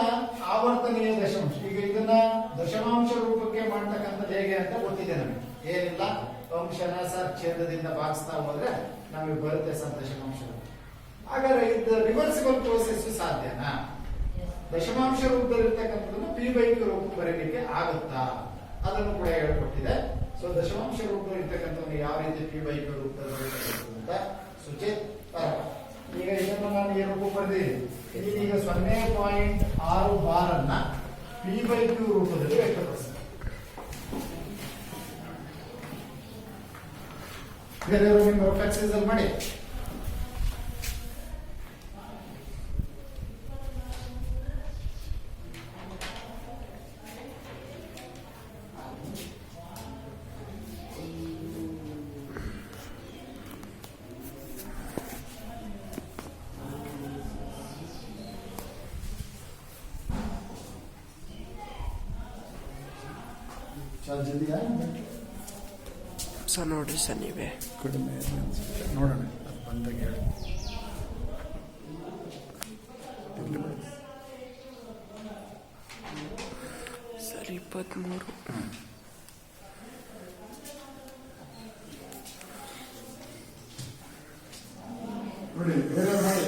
ಆವರ್ತನೀಯ ದಶಮಾಂಶ. ಈಗ ಇದನ್ನ ದಶಮಾಂಶ ರೂಪಕ್ಕೆ ಮಾಡ್ತಕ್ಕಂಥದ್ದು ಹೇಗೆ ಅಂತ ಗೊತ್ತಿದೆ ನಮಗೆ. ಏನಿಲ್ಲ, ಅಂಶನ ಸರ್ ಛೇದದಿಂದ ಬಾಗಿಸ್ತಾ ಹೋದ್ರೆ ನಮಗೆ ಬರುತ್ತೆ ಸರ್ ದಶಮಾಂಶ. ಹಾಗಾದ್ರೆ ಇದು ರಿವರ್ಸಿಬಲ್ ಪ್ರೋಸೆಸ್ ಸಾಧ್ಯನಾ? ದಶಮಾಂಶ ರೂಪದಲ್ಲಿರ್ತಕ್ಕಂಥದ್ದನ್ನು P/Q ರೂಪ ಬರೀಲಿಕ್ಕೆ ಆಗುತ್ತಾ? ಅದನ್ನು ಕೂಡ ಹೇಳ್ಕೊಟ್ಟಿದೆ. ಸೊ ದಶಮಾಂಶ ರೂಪದಲ್ಲಿ ಇರ್ತಕ್ಕಂಥದ್ದು ಯಾವ ರೀತಿ P/Q ರೂಪದಲ್ಲಿ ಅಂತ ಸುಚಿತ್. ಈಗ ಇದನ್ನು ನಾನು ಈ ರೂಪ ಬರ್ದಿದ್ದೀನಿ. ಈಗ 0.6 ಬಾರ್ ಅನ್ನ P/Q ರೂಪದಲ್ಲಿ ವ್ಯಕ್ತಪಡಿಸ್ತೀನಿ. ಬೇರೆಯವರು ನಿಮ್ಮ ಎಕ್ಸೈಸ್ ಅಲ್ಲಿ ಮಾಡಿ. ಸರ್ ನೋಡ್ರಿ ಸರ್ ನೀವೇ ಕಡಿಮೆ ನೋಡೋಣ ಬಂದಾಗ ಹೇಳಿ. ಸರ್ 23 ನೋಡಿ ಬೇರೆ ಮಾಡಿ.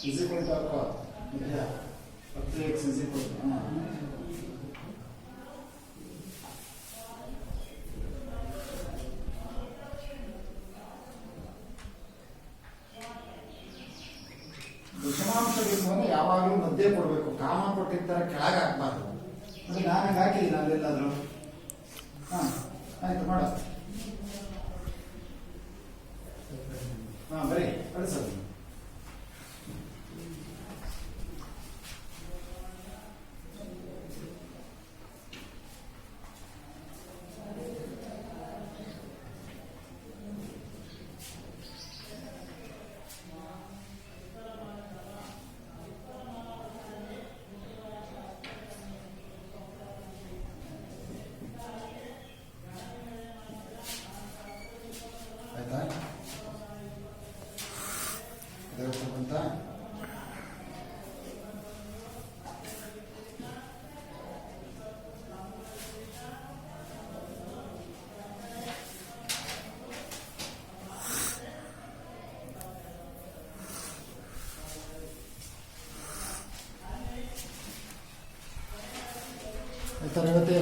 is equal to 10x is equal to ಅದೇ ನಾನು ಹಂಗೆ ಹಾಕಿದ್ದೀನಿ ಅಲ್ಲೆಲ್ಲಾದರೂ. ಹಾಂ ಆಯ್ತು ಮಾಡು. ಹಾಂ ಬರೀ ಕಳಿಸೋದು. ಆಯ್ತಾ? ಇದಕ್ಕೆ ಬಂತ? ಆಯ್ತಾ ರೇವತಿ?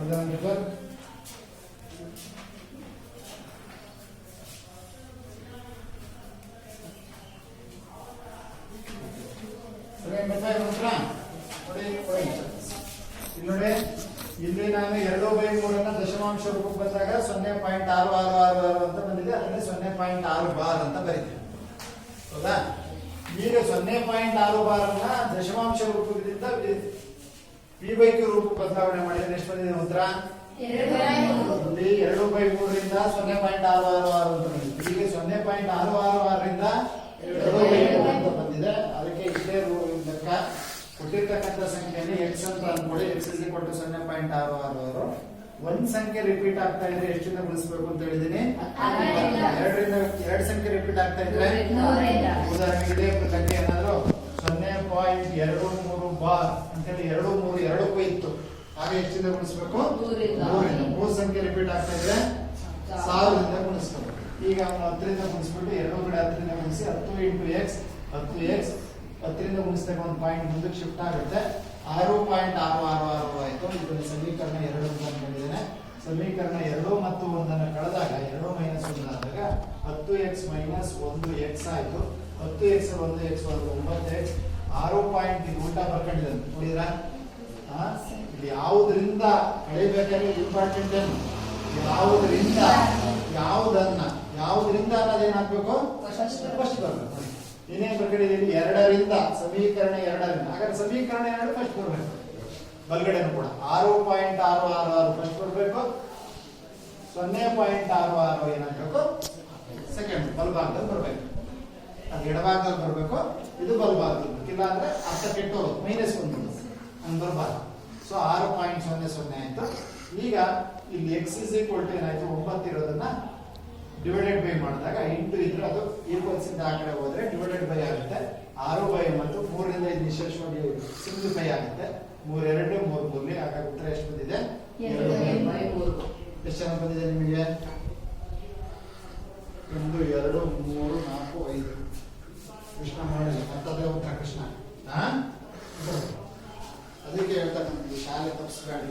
ಅರ್ಧ ಗಂಟೆ ನೋಡಿ, ಇಲ್ಲಿ ನಾನು 2/3 ದಶಮಾಂಶ ರೂಪಕ್ಕೆ ಬಂದಾಗ 0.6666 ಅಂತ ಬಂದಿದೆ. ಅದರಲ್ಲಿ 0.6 ಬಾರ್ ಅಂತ ಬರೀತೀನಿ. ಹೌದಾ? ಈಗ 0.6 ಬಾರನ್ನ ದಶಮಾಂಶ ರೂಪದಿಂದ p/q ರೂಪಕ್ಕೆ ಬದಲಾವಣೆ ಮಾಡಿದ್ರೆ ಎಷ್ಟು ಬಂದಿದೆ ಉತ್ತರ? 2/3 ರಿಂದ 0.666 ಅಂತ ಬಂದಿದೆ. ಈಗ 0.666 ರಿಂದ 2/3 ಅಂತ ಬಂದಿದೆ. ಅದಕ್ಕೆ ಇದೇ ಲೆಕ್ಕ ಕೊಟ್ಟಿರ್ತಕ್ಕಂಥ ಸಂಖ್ಯೆಯಲ್ಲಿ x ಅಂತ ಅನ್ಕೊಳ್ಳಿ. x = 0.666. ಒಂದ್ ಸಂಖ್ಯೆ ರಿಪೀಟ್ ಆಗ್ತಾ ಇದ್ರೆ ಎಷ್ಟಿಂದ ಗುಣಿಸ್ಬೇಕು ಅಂತ ಹೇಳಿದೀನಿ? 2 ಸಂಖ್ಯೆ ರಿಪೀಟ್ ಆಗ್ತಾ ಇದ್ರೆ ಉದಾಹರಣೆಗೆ ಇದೇ ಸಂಖ್ಯೆ ಏನಾದ್ರು 0.23 ಬಾರ್ ಅಂತೇಳಿ 2 3 ಎರಡಕ್ಕೂ ಇತ್ತು. ಹಾಗೆ ಎಷ್ಟಿಂದ ಗುಣಿಸ್ಬೇಕು? 100 3 ಸಂಖ್ಯೆ ರಿಪೀಟ್ ಆಗ್ತಾ ಇದ್ರೆ 1000 ಗುಣಿಸ್ಬೇಕು. ಈಗ ಅವನು 10 ರಿಂದ ಗುಣಿಸ್ಬಿಟ್ಟು 2 ಕಡೆ 10 ರಿಂದ ಗುಣಿಸಿ 10 × x 10x 10 ರಿಂದ ಗುಣಿಸಿದಾಗ ಒಂದು ಪಾಯಿಂಟ್ ಮುಂದಕ್ಕೆ ಶಿಫ್ಟ್ ಆಗುತ್ತೆ. 6.666 ಆಯ್ತು. ಇದನ್ನು ಸಮೀಕರಣ 2 ಅಂತ ಹೇಳಿದ್ದೇನೆ. ಸಮೀಕರಣ 2 ಮತ್ತು 1 ಕಳೆದಾಗ 2 - 1 ಆದಾಗ 10x - 1x ಆಯ್ತು. 10x 1x 9x 6 point. ಇದು ಉಲ್ಟಾ ಬರ್ಕೊಂಡಿದೆ ನೋಡಿದ್ರಾ? ಇಲ್ಲಿ ಯಾವುದರಿಂದ ಕಳಿಬೇಕಾದ್ರೆ ಇಂಪಾರ್ಟೆಂಟ್ ಏನು? ಯಾವುದರಿಂದ ಅನ್ನೋದು ಏನಾಗಬೇಕು? ಫಸ್ಟ್ ಬರಬೇಕು. ಏನೇನು ಬರ್ಕೊಂಡಿದ್ದೀವಿ? 2 ರಿಂದ ಸಮೀಕರಣ 2 ರಿಂದ. ಹಾಗಾದ್ರೆ ಸಮೀಕರಣ 2 ಫಸ್ಟ್ ಬರಬೇಕು. ಬಲಗಡೆನೂ ಕೂಡ 6.666 ಫಸ್ಟ್ ಬರಬೇಕು. 0.66 ಏನಾಗಬೇಕು? ಸೆಕೆಂಡ್ ಬಲಭಾಗದಲ್ಲಿ ಬರಬೇಕು. ಅದು ಎಡಭಾಗದಲ್ಲಿ ಬರಬೇಕು, ಇದು ಬಲಭಾಗದಲ್ಲಿ ಬರಬೇಕು. ಇಲ್ಲ ಅಂದ್ರೆ ಅರ್ಥ ಕೆಟ್ಟೋದು -1 ಹಂಗೆ ಬರಬಾರ್ದು. ಸೊ 6.00 ಆಯ್ತು. ಈಗ ಇಲ್ಲಿ x ಏನಾಯ್ತು? 9 ಇರೋದನ್ನ ಡಿವೈಡೆಡ್ ಬೈ ಮಾಡಿದಾಗ ಇಂಟು ಇದ್ರೆ ಅದು ಈಕ್ವಲ್ಸ್ ಇಂದ ಆ ಕಡೆ ಹೋದ್ರೆ ಡಿವೈಡೆಡ್ ಬೈ ಆಗುತ್ತೆ. 6/9 3 ರಿಂದ ಇದು ವಿಶೇಷವಾಗಿ ಸಿಂಪ್ಲಿಫೈ ಆಗುತ್ತೆ. 3 2 3 3 ಹಾಗಾಗಿ ಉತ್ತರ ಎಷ್ಟು ಬಂದಿದೆ? 2/3. ಎಷ್ಟು ಜನ ಬಂದಿದೆ ನಿಮಗೆ? 1 2 3 4 5. ಕೃಷ್ಣ ಮಾಡಿಲ್ಲ ಅಂತದೇ ಉತ್ತರ ಕೃಷ್ಣ. ಅದಕ್ಕೆ ಹೇಳ್ತಕ್ಕಂಥದ್ದು ಶಾಲೆ ತಪ್ಪಿಸ್ಬೇಡಿ.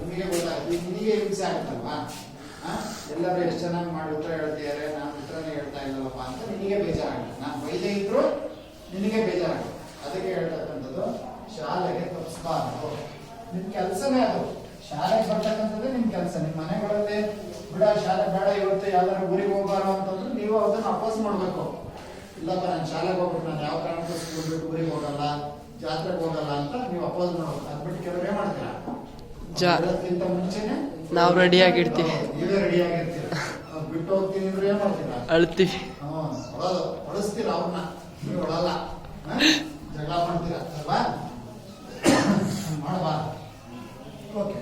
ನಿಮಗೆ ಗೊತ್ತಾಗುತ್ತೆ, ನಿಮಗೆ ಹಿಂಸೆ ಆಗುತ್ತಲ್ವಾ? ಎಲ್ಲರೂ ಎಷ್ಟು ಚೆನ್ನಾಗಿ ಮಾಡಿ ಉತ್ತರ ಹೇಳ್ತಿದ್ದಾರೆ, ನಾನು ಉತ್ತರನೇ ಹೇಳ್ತಾ ಇಲ್ಲವಪ್ಪ ಅಂತ ನಿನಗೆ ಬೇಜಾರಾಗುತ್ತೆ. ನಾನು ಬೈದೇ ಇದ್ರು ನಿನಗೆ ಬೇಜಾರಾಗುತ್ತೆ. ಅದಕ್ಕೆ ಹೇಳ್ತಕ್ಕಂಥದ್ದು ಶಾಲೆಗೆ ತಪ್ಪಿಸ್ಬಾರ್ದು. ನಿಮ್ ಕೆಲಸನೇ ಅದು. ಶಾಲೆಗೆ ಬರ್ತಕ್ಕಂಥದ್ದು ನಿಮ್ ಕೆಲಸ. ನಿಮ್ಮ ಮನೆಗಳಲ್ಲಿ ಬಿಡ ಶಾಲೆ ಬೇಡ ಇವತ್ತು ಯಾವ್ದಾರು ಊರಿಗೆ ಹೋಗಬಾರೋ ಅಂತಂದ್ರೆ ನೀವು ಅದನ್ನ ಅಪೋಸ್ ಮಾಡ್ಬೇಕು. ಇಲ್ಲಪ್ಪ ನಾನು ಶಾಲೆಗೆ ಹೋಗ್ಬೇಕು, ನಾನು ಯಾವ ಕಾರಣಕ್ಕೂ ಸ್ಕೂಲ್ ಊರಿಗೆ ಹೋಗಲ್ಲ, ಜಾತ್ರೆಗೆ ಹೋಗಲ್ಲ ಅಂತ ನೀವು ಅಪೋಸ್ ಮಾಡ್ಬೇಕು. ಅದ್ಬಿಟ್ಟು ಕೆಲವರೇ ಮಾಡ್ತೀರಾ? ಅದಕ್ಕಿಂತ ಮುಂಚೆನೆ ನಾವು ರೆಡಿ ಆಗಿರ್ತೀವಿ. ನೀವೇ ರೆಡಿ ಆಗಿರ್ತೀರ. ಬಿಟ್ಟು ಹೋಗ್ತೀನಿ ಅಂದ್ರೆ ಏನ್ ಮಾಡ್ತೀರಾ? ಅಳ್ತೀವಿ. ಹೊಡಿಸ್ತೀರ ಅವ್ರನ್ನ, ನೀವು ಹೊಡಲ್ಲ, ಜಗಳ ಮಾಡ್ತೀರಾ ಅಲ್ವಾ? ಮಾಡಬಾರ್ದು. ಓಕೆ,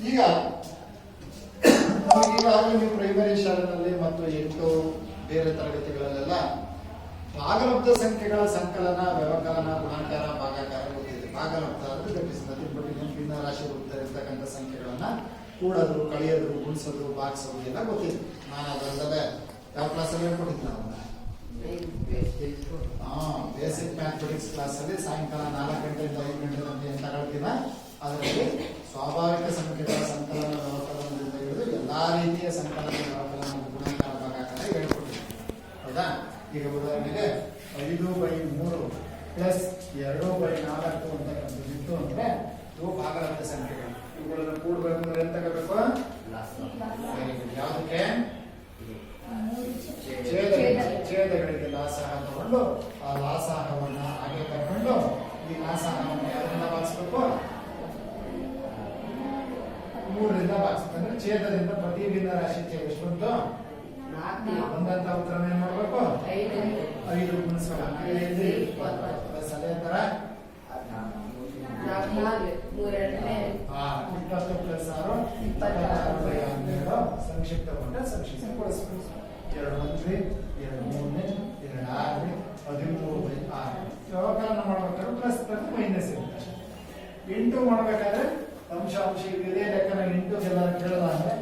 ಈಗ ಈಗಾಗಲೇ ನೀವು ಪ್ರೈಮರಿ ಶಾಲೆಯಲ್ಲಿ ಮತ್ತು 8 ಬೇರೆ ತರಗತಿಗಳಲ್ಲೆಲ್ಲ ಭಾಗಲಬ್ಧ ಸಂಖ್ಯೆಗಳ ಸಂಕಲನ, ವ್ಯವಕಲನ, ಗುಣಾಕಾರ, ಭಾಗಾಕಾರ ಗೊತ್ತಿದೆ. ಭಾಗಲಬ್ಧ ಅಂದ್ರೆ ಭಿನ್ನ ರಾಶಿ ರೂಪದಲ್ಲಿರ್ತಕ್ಕಂಥ ಸಂಖ್ಯೆಗಳನ್ನ ಕೂಡೋದು, ಕಳೆಯೋದು, ಗುಣಿಸೋದು, ಭಾಗಿಸೋದು ಎಲ್ಲ ಗೊತ್ತಿದೆ. ನಾನು ಅದಲ್ಲದೆ ಯಾವ ಕ್ಲಾಸಲ್ಲಿ ಹೇಳ್ಕೊಟ್ಟಿದ್ದೆ ನಾವು? ಬೇಸಿಕ್ ಮ್ಯಾಥಮೆಟಿಕ್ಸ್ ಕ್ಲಾಸಲ್ಲಿ ಸಾಯಂಕಾಲ 4 ಗಂಟೆಯಿಂದ 5 ಗಂಟೆ ತನಕ ಏನು ತಗೊಳ್ತೀನ ಅದರಲ್ಲಿ ಸ್ವಾಭಾವಿಕ ಸಂಖ್ಯೆಗಳ ಸಂಕಲನ, ವ್ಯವಕಲನದಿಂದ ಹಿಡಿದು ಎಲ್ಲಾ ರೀತಿಯ ಸಂಕಲನ, ವ್ಯವಕಲನ, ಗುಣಾಕಾರ, ಭಾಗಾಕಾರ ಹೇಳ್ಕೊಟ್ಟಿದ್ದೆ. ಹೌದಾ? ಈಗ ಉದಾಹರಣೆಗೆ 5/3 ಪ್ಲಸ್ 2/4 ಅಂತಕ್ಕಂಥದ್ದು ಇತ್ತು ಅಂದ್ರೆ ಇವು ಭಾಗಲಬ್ಧ ಸಂಖ್ಯೆಗಳು. ಇವುಗಳನ್ನ ಕೂಡಬೇಕು ಅಂದ್ರೆ ಎಂತ ತಗೋಬೇಕು? ಯಾವುದಕ್ಕೆ? ಛೇದಗಳಿಗೆ ಲಾಸಹ ತಗೊಂಡು ಆ ಲಾಸಹವನ್ನ ಹಾಗೆ ಕರ್ಕೊಂಡು ಈ ಲಾಸಹವನ್ನು ಯಾವ್ದರಿಂದ ಭಾಗಿಸ್ಬೇಕು? 3ರಿಂದ ಭಾಗಿಸ್ಬೇಕು. ಅಂದ್ರೆ ಛೇದದಿಂದ ಪ್ರತಿ ಭಿನ್ನ ರಾಶಿ ಎಷ್ಟು ಬಂತು? 4 ಬಂದಂತ ಉತ್ತರ ಏನ್ ಮಾಡ್ಬೇಕು? 5 ಗುಣಿಸೋಣ. ಅದೇ ತರ 20 ಪ್ಲಸ್ 6 26/12 ಸಂಕ್ಷಿಪ್ತಗೊಂಡ ಸಂಕ್ಷಿಪ್ತಗೊಳಿಸಬೇಕು. 2 1 2 3 2 6 13/6 ವ್ಯವಕಲನ ಮಾಡ್ಬೇಕಾದ್ರೆ ಪ್ಲಸ್ ಪ್ಲಸ್ ಮೈನಸ್ ಇರುತ್ತೆ. ಇಂಟು ಮಾಡ್ಬೇಕಾದ್ರೆ ಅಂಶ ಇದೇ ಲೆಕ್ಕನ ಇಂಟುಗೆಲ್ಲ ಕೇಳೋದಾದ್ರೆ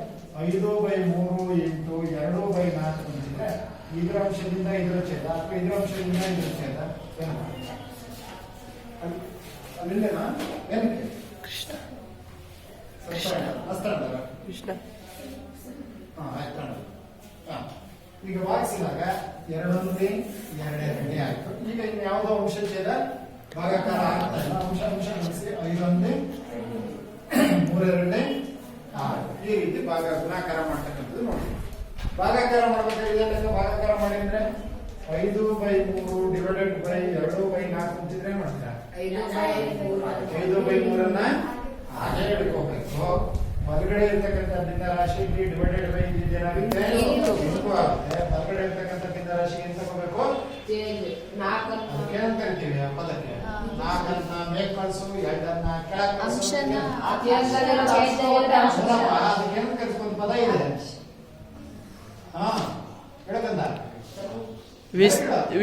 5/3 ಇಂಟು 2/4 ಬಂದಿದ್ರೆ ಇದರ ಅಂಶದಿಂದ ಇದರ ಛೇದ ಅಥವಾ ಇದರ ಅಂಶದಿಂದ ಇದರ ಛೇದ ಅಲ್ಲಿಂದೇನಾ? ಏನಕ್ಕೆ? ಕೃಷ್ಣ ಕೃಷ್ಣ ಈಗ ಭಾಗಿಸಿದಾಗ 2 1 2 2 ಆಯ್ತು. ಈಗ ಇನ್ನು ಯಾವುದೋ ಅಂಶ ಛೇದ ಭಾಗಾಕಾರ ಆಗ್ತಾ ಇಲ್ಲ. ಅಂಶ ಗುಣಿಸಿ 5 1 3 2 6 ಈ ರೀತಿ ಗುಣಾಕಾರ ಮಾಡ್ತಕ್ಕಂಥದ್ದು ನೋಡಿ. ಭಾಗಾಕಾರ ಮಾಡ್ಬೇಕಾದ್ರೆ ಭಾಗಾಕಾರ ಮಾಡಿದ್ರೆ 5/3 ಡಿವೈಡೆಡ್ ಬೈ 2/4 ಅಂತಿದ್ರೆ ಮಾಡ್ತೀರಾ? 5/3 ಹಾಗೆ ಹಿಡ್ಕೋಬೇಕು. ಹೊರಗಡೆ ಇರ್ತಕ್ಕಂಥ ಭಿನ್ನ ರಾಶಿ ಡಿವೈಡೆಡ್ ಬೈ ಏನಾಗುತ್ತೆ? ಆಗುತ್ತೆ. ಹೊರಗಡೆ ಇರ್ತಕ್ಕಂಥ ಭಿನ್ನ ರಾಶಿ ಏನ್ ತಗೋಬೇಕು? ಏನಂತ ಕರಿತೀವಿ ಆ ಪದಕ್ಕೆ? 4 ಅಂತ ಮೇಲ್ ಕಳ್ಸು, 2 ಅನ್ನ ಕೆಳಗ್ ಕಳ್ಸು. ಅದಕ್ಕೇನಂತ ಕರಿಸ್ಕೊಂಡ್ ಪದ ಇದೆ? ಹಾ ಹೇಳಕಂದ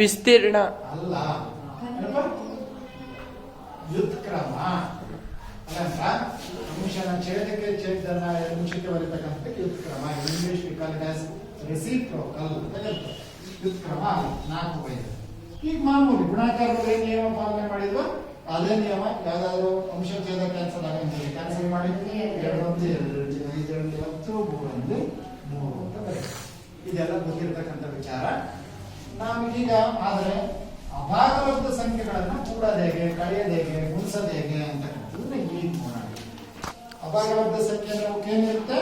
ವಿಸ್ತೀರ್ಣ ಅಲ್ಲ, ವ್ಯುತ್ಕ್ರಮ ಅಲ್ಲಂತ ಅಂಶನ ಛೇದಕ್ಕೆ ಛೇದನ ಅಂಶಕ್ಕೆ ಬರೀತಕ್ಕಂಥದ್ದಕ್ಕೆ ವ್ಯುತ್ಕ್ರಮ. English we call it as reciprocal ಅಂತ ಹೇಳ್ತಾರೆ. ವ್ಯುತ್ಕ್ರಮ 4/5. ಈಗ ಮಾಮೂಲಿ ಗುಣಾಕಾರದಲ್ಲಿ ಏನ್ ನಿಯಮ ಪಾಲನೆ ಮಾಡಿದ್ವು ಅದೇ ನಿಯಮ. ಯಾವ್ದಾದ್ರು ಅಂಶ ಛೇದ ಕ್ಯಾನ್ಸಲ್ ಆಗಂತೀವಿ, ಕ್ಯಾನ್ಸಲ್ ಮಾಡಿ 2 1 2 5 2 10 3 ಅಂತ ಬರೀತೀವಿ. ಇದೆಲ್ಲ ಗೊತ್ತಿರತಕ್ಕಂಥ ವಿಚಾರ. ನಾವೀಗ ಆದ್ರೆ ಅಭಾಗಲಬ್ಧ ಸಂಖ್ಯೆಗಳನ್ನ ಕೂಡೋದು ಹೇಗೆ, ಕಳೆಯೋದು ಹೇಗೆ, ಗುಣಿಸೋದು ಹೇಗೆ ಅಂತಕ್ಕಂಥದ್ದನ್ನ ಈಗ ನೋಡೋಣ. ಅಭಾಗಲಬ್ಧ ಸಂಖ್ಯೆ ಅಂದ್ರೆ ಏನಿರುತ್ತೆ?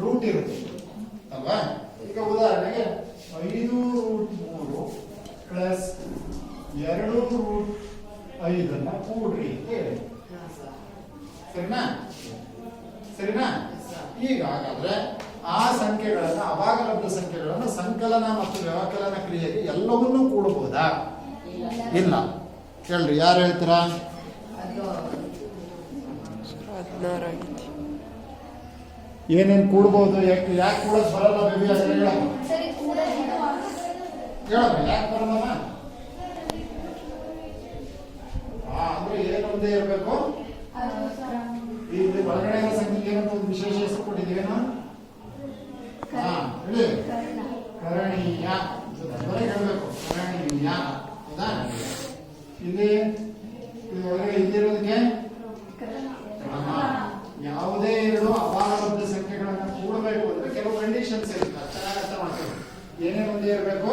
ರೂಟ್ ಇರುತ್ತೆ ಅಲ್ವಾ? ಈಗ ಉದಾಹರಣೆಗೆ 5√3 ಪ್ಲಸ್ 2√5 ಕೂಡ್ರಿ ಅಂತ ಹೇಳಿ. ಸರಿನಾ? ಸರಿನಾ? ಈಗ ಹಾಗಾದ್ರೆ ಆ ಸಂಖ್ಯೆಗಳನ್ನ ಅಭಾಗಲಬ್ಧ ಸಂಖ್ಯೆಗಳನ್ನು ಸಂಕಲನ ಮತ್ತು ವ್ಯವಕಲನ ಕ್ರಿಯೆಗೆ ಎಲ್ಲವನ್ನೂ ಕೂಡಬಹುದಾ? ಇಲ್ಲ. ಕೇಳ್ರಿ, ಯಾರು ಹೇಳ್ತೀರಾ? 16 ಆಗೈತಿ. ಏನೇನ್ ಕೂಡಬಹುದು? ಯಾಕೆ ಕೂಡೋದು ಬರಲ್ಲ ಬೇಬಿ? ಹೇಳಮ್ಮ, ಯಾಕೆ ಬರಲ್ಲಮ್ಮ? ಅಂದ್ರೆ ಏನೊಂದೇ ಇರಬೇಕು. ಇಲ್ಲಿ ಒಳಗಡೆ ಸಂಖ್ಯೆ ಏನಂತ ಒಂದು ವಿಶೇಷ ಹೆಸರು ಕೊಟ್ಟಿದ್ದೀವೇನು? ಹೇಳಿ, ಕರಣೀಯ ಹೇಳ್ಬೇಕು. ಕರಣೀಯ ಹೌದಾ? ಇಲ್ಲಿ ಇಲ್ಲಿರೋದಕ್ಕೆ ಯಾವುದೇ 2 ಅಭಾಗಲಬ್ಧ ಸಂಖ್ಯೆಗಳನ್ನ ಕೂಡಬೇಕು ಅಂದ್ರೆ ಕೆಲವು ಕಂಡೀಷನ್ಸ್ ಇರುತ್ತೆ. ಚೆನ್ನಾಗಿ ಅರ್ಥ ಮಾಡ್ತೀವಿ. ಏನೇ ಒಂದೇ ಇರಬೇಕು?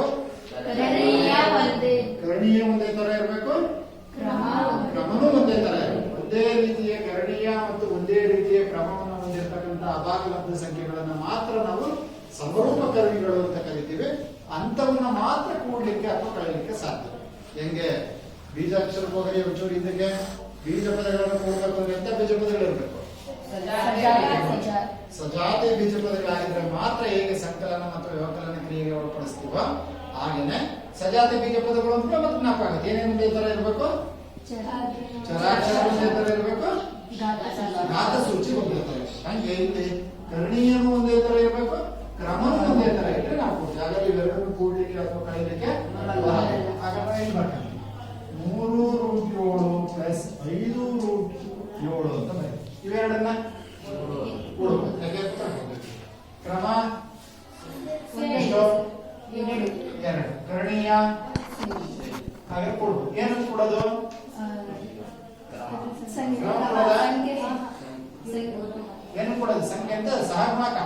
ಕರಣೀಯ ಒಂದೇ ತರ ಇರಬೇಕು, ಕ್ರಮನೂ ಒಂದೇ ತರ ಇರಬೇಕು. ಒಂದೇ ರೀತಿಯ ಕರಣೀಯ ಮತ್ತು ಒಂದೇ ರೀತಿಯ ಕ್ರಮವನ್ನು ಹೊಂದಿರತಕ್ಕಂಥ ಅಭಾಗಲಬ್ಧ ಸಂಖ್ಯೆಗಳನ್ನ ಮಾತ್ರ ನಾವು ಸಮರೂಪಕರಣಿಗಳು ಅಂತ ಕರಿತೀವಿ. ಅಂತವನ್ನ ಮಾತ್ರ ಕೂಡ್ಲಿಕ್ಕೆ ಅಥವಾ ಕಳೀಲಿಕ್ಕೆ ಸಾಧ್ಯ. ಹೆಂಗೆ ಬೀಜಾಕ್ಷರ ಹೋಗಲಿ ಒಂಚೂರು ಇದಕ್ಕೆ ಬೀಜ ಪದಗಳನ್ನು ಕೂಡಬೇಕು ಅಂದ್ರೆ ಎಂತ ಬೀಜ ಪದಗಳಿರ್ಬೇಕು? ಸಜಾತಿ ಬೀಜ ಪದಗಳಾಗಿದ್ರೆ ಮಾತ್ರ ಹೇಗೆ ಸಂಕಲನ ಮತ್ತು ವ್ಯವಕಲನ ಕ್ರಿಯೆಗೆ ಒಳಪಡಿಸ್ತೀವೋ ಹಾಗೇನೆ ಸಜಾತಿ ಬೀಜ ಪದಗಳು ಅಂತ ಮತ್ತೆ ಜ್ಞಾಪಾಗುತ್ತೆ. ಏನೇನು ಒಂದೇ ತರ ಇರಬೇಕು? ಚರಾಕ್ಷರ ಒಂದೇ ತರ ಇರಬೇಕು, ಘಾತ ಸೂಚಿ ಒಂದೇ ತರ ಇರಬೇಕು. ಹಂಗೆ ಇಲ್ಲಿ ಕರ್ಣೀಯನು ಒಂದೇ ತರ ಇರಬೇಕು, ಕ್ರಮನೂ ಒಂದೇ ತರ ಇದ್ರೆ ನಾವು ಜಾಗದಲ್ಲಿ ಇವೆರಡನ್ನು ಕೂಡ್ಲಿಕ್ಕೆ ಅಥವಾ ಕಳೀಲಿಕ್ಕೆ ಹಾಗಾದ್ರೆ ಏನ್ ಮಾಡ್ತೀವಿ? 3√7 ಪ್ಲಸ್ 5√7 ಅಂತ ಬರೀ ಇವೆರಡನ್ನ ಕೂಡಬೇಕು. ಯಾಕೆ ಕ್ರಮ 2 ಕರ್ಣೀಯ ಹಾಗೆ ಕೊಡ್ಬೋದು. ಏನಂತ ಕೊಡೋದು? ಏನು ಕೊಡೋದು? ಸಂಖ್ಯೆ ಅಂತ ಸಹಗುಣಕ.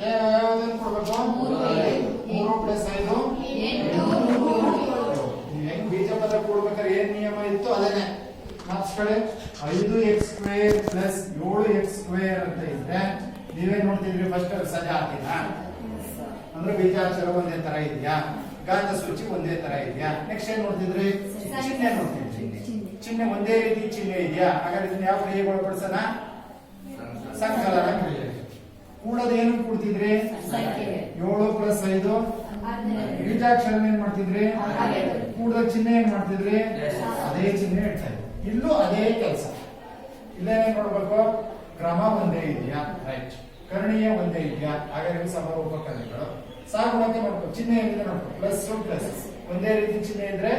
ಯಾವ್ದನ್ನು ಕೊಡ್ಬೇಕು? ಮಕ್ಕಳೇ 5x² ಪ್ಲಸ್ 7x² ಅಂತ ಇದ್ರೆ ನೀವೇನ್ ನೋಡ್ತಿದ್ರಿ ಫಸ್ಟ್ ಸಜಾ ಹಾಕಿಲ್ಲ ಅಂದ್ರೆ ಬೀಜಾಕ್ಷರ ಒಂದೇ ತರ ಇದೆಯಾ, ಗಾತ್ರ ಸೂಚಿ ಒಂದೇ ತರ ಇದೆಯಾ. ನೆಕ್ಸ್ಟ್ ಏನ್ ನೋಡ್ತಿದ್ರಿ, ಚಿಹ್ನೆ ನೋಡ್ತಿದ್ರಿ. ಚಿಹ್ನೆ ಒಂದೇ ರೀತಿ ಚಿಹ್ನೆ ಇದೆಯಾ, ಹಾಗಾದ್ರೆ ಇದನ್ನ ಯಾವ ಕ್ರಿಯೆಗೆ ಒಳಪಡಿಸೋಣ, ಸಂಕಲನ ಕ್ರಿಯೆ. ಕೂಡೋದೇನು ಕೂಡ್ತಿದ್ರಿ, 7 ಪ್ಲಸ್ 5 ಬೀಜಾಕ್ಷರ ಏನ್ ಮಾಡ್ತಿದ್ರಿ, ಕೂಡದ ಚಿಹ್ನೆ ಏನ್ ಮಾಡ್ತಿದ್ರಿ, ಅದೇ ಚಿಹ್ನೆ ಇಡ್ತಾ ಇದ್ರಿ. ಇಲ್ಲೂ ಅದೇ ಕೆಲಸ. ಇಲ್ಲೇನೇನ್ ನೋಡ್ಬೇಕು, ಕ್ರಮ ಒಂದೇ ಇದೆಯಾ, ರೈಟ್, ಕರ್ಣೀಯ ಒಂದೇ ಇದೆಯಾ, ಹಾಗಾದ್ರೆ ಸಮರೂಪಕಗಳು. ಸಾಗುಣಕ್ಕೆ ನೋಡ್ಬೇಕು, ಚಿಹ್ನೆ ಏನಿದೆ ನೋಡ್ಬೇಕು, ಪ್ಲಸ್ ಪ್ಲಸ್ ಒಂದೇ ರೀತಿ ಚಿಹ್ನೆ ಇದ್ರೆ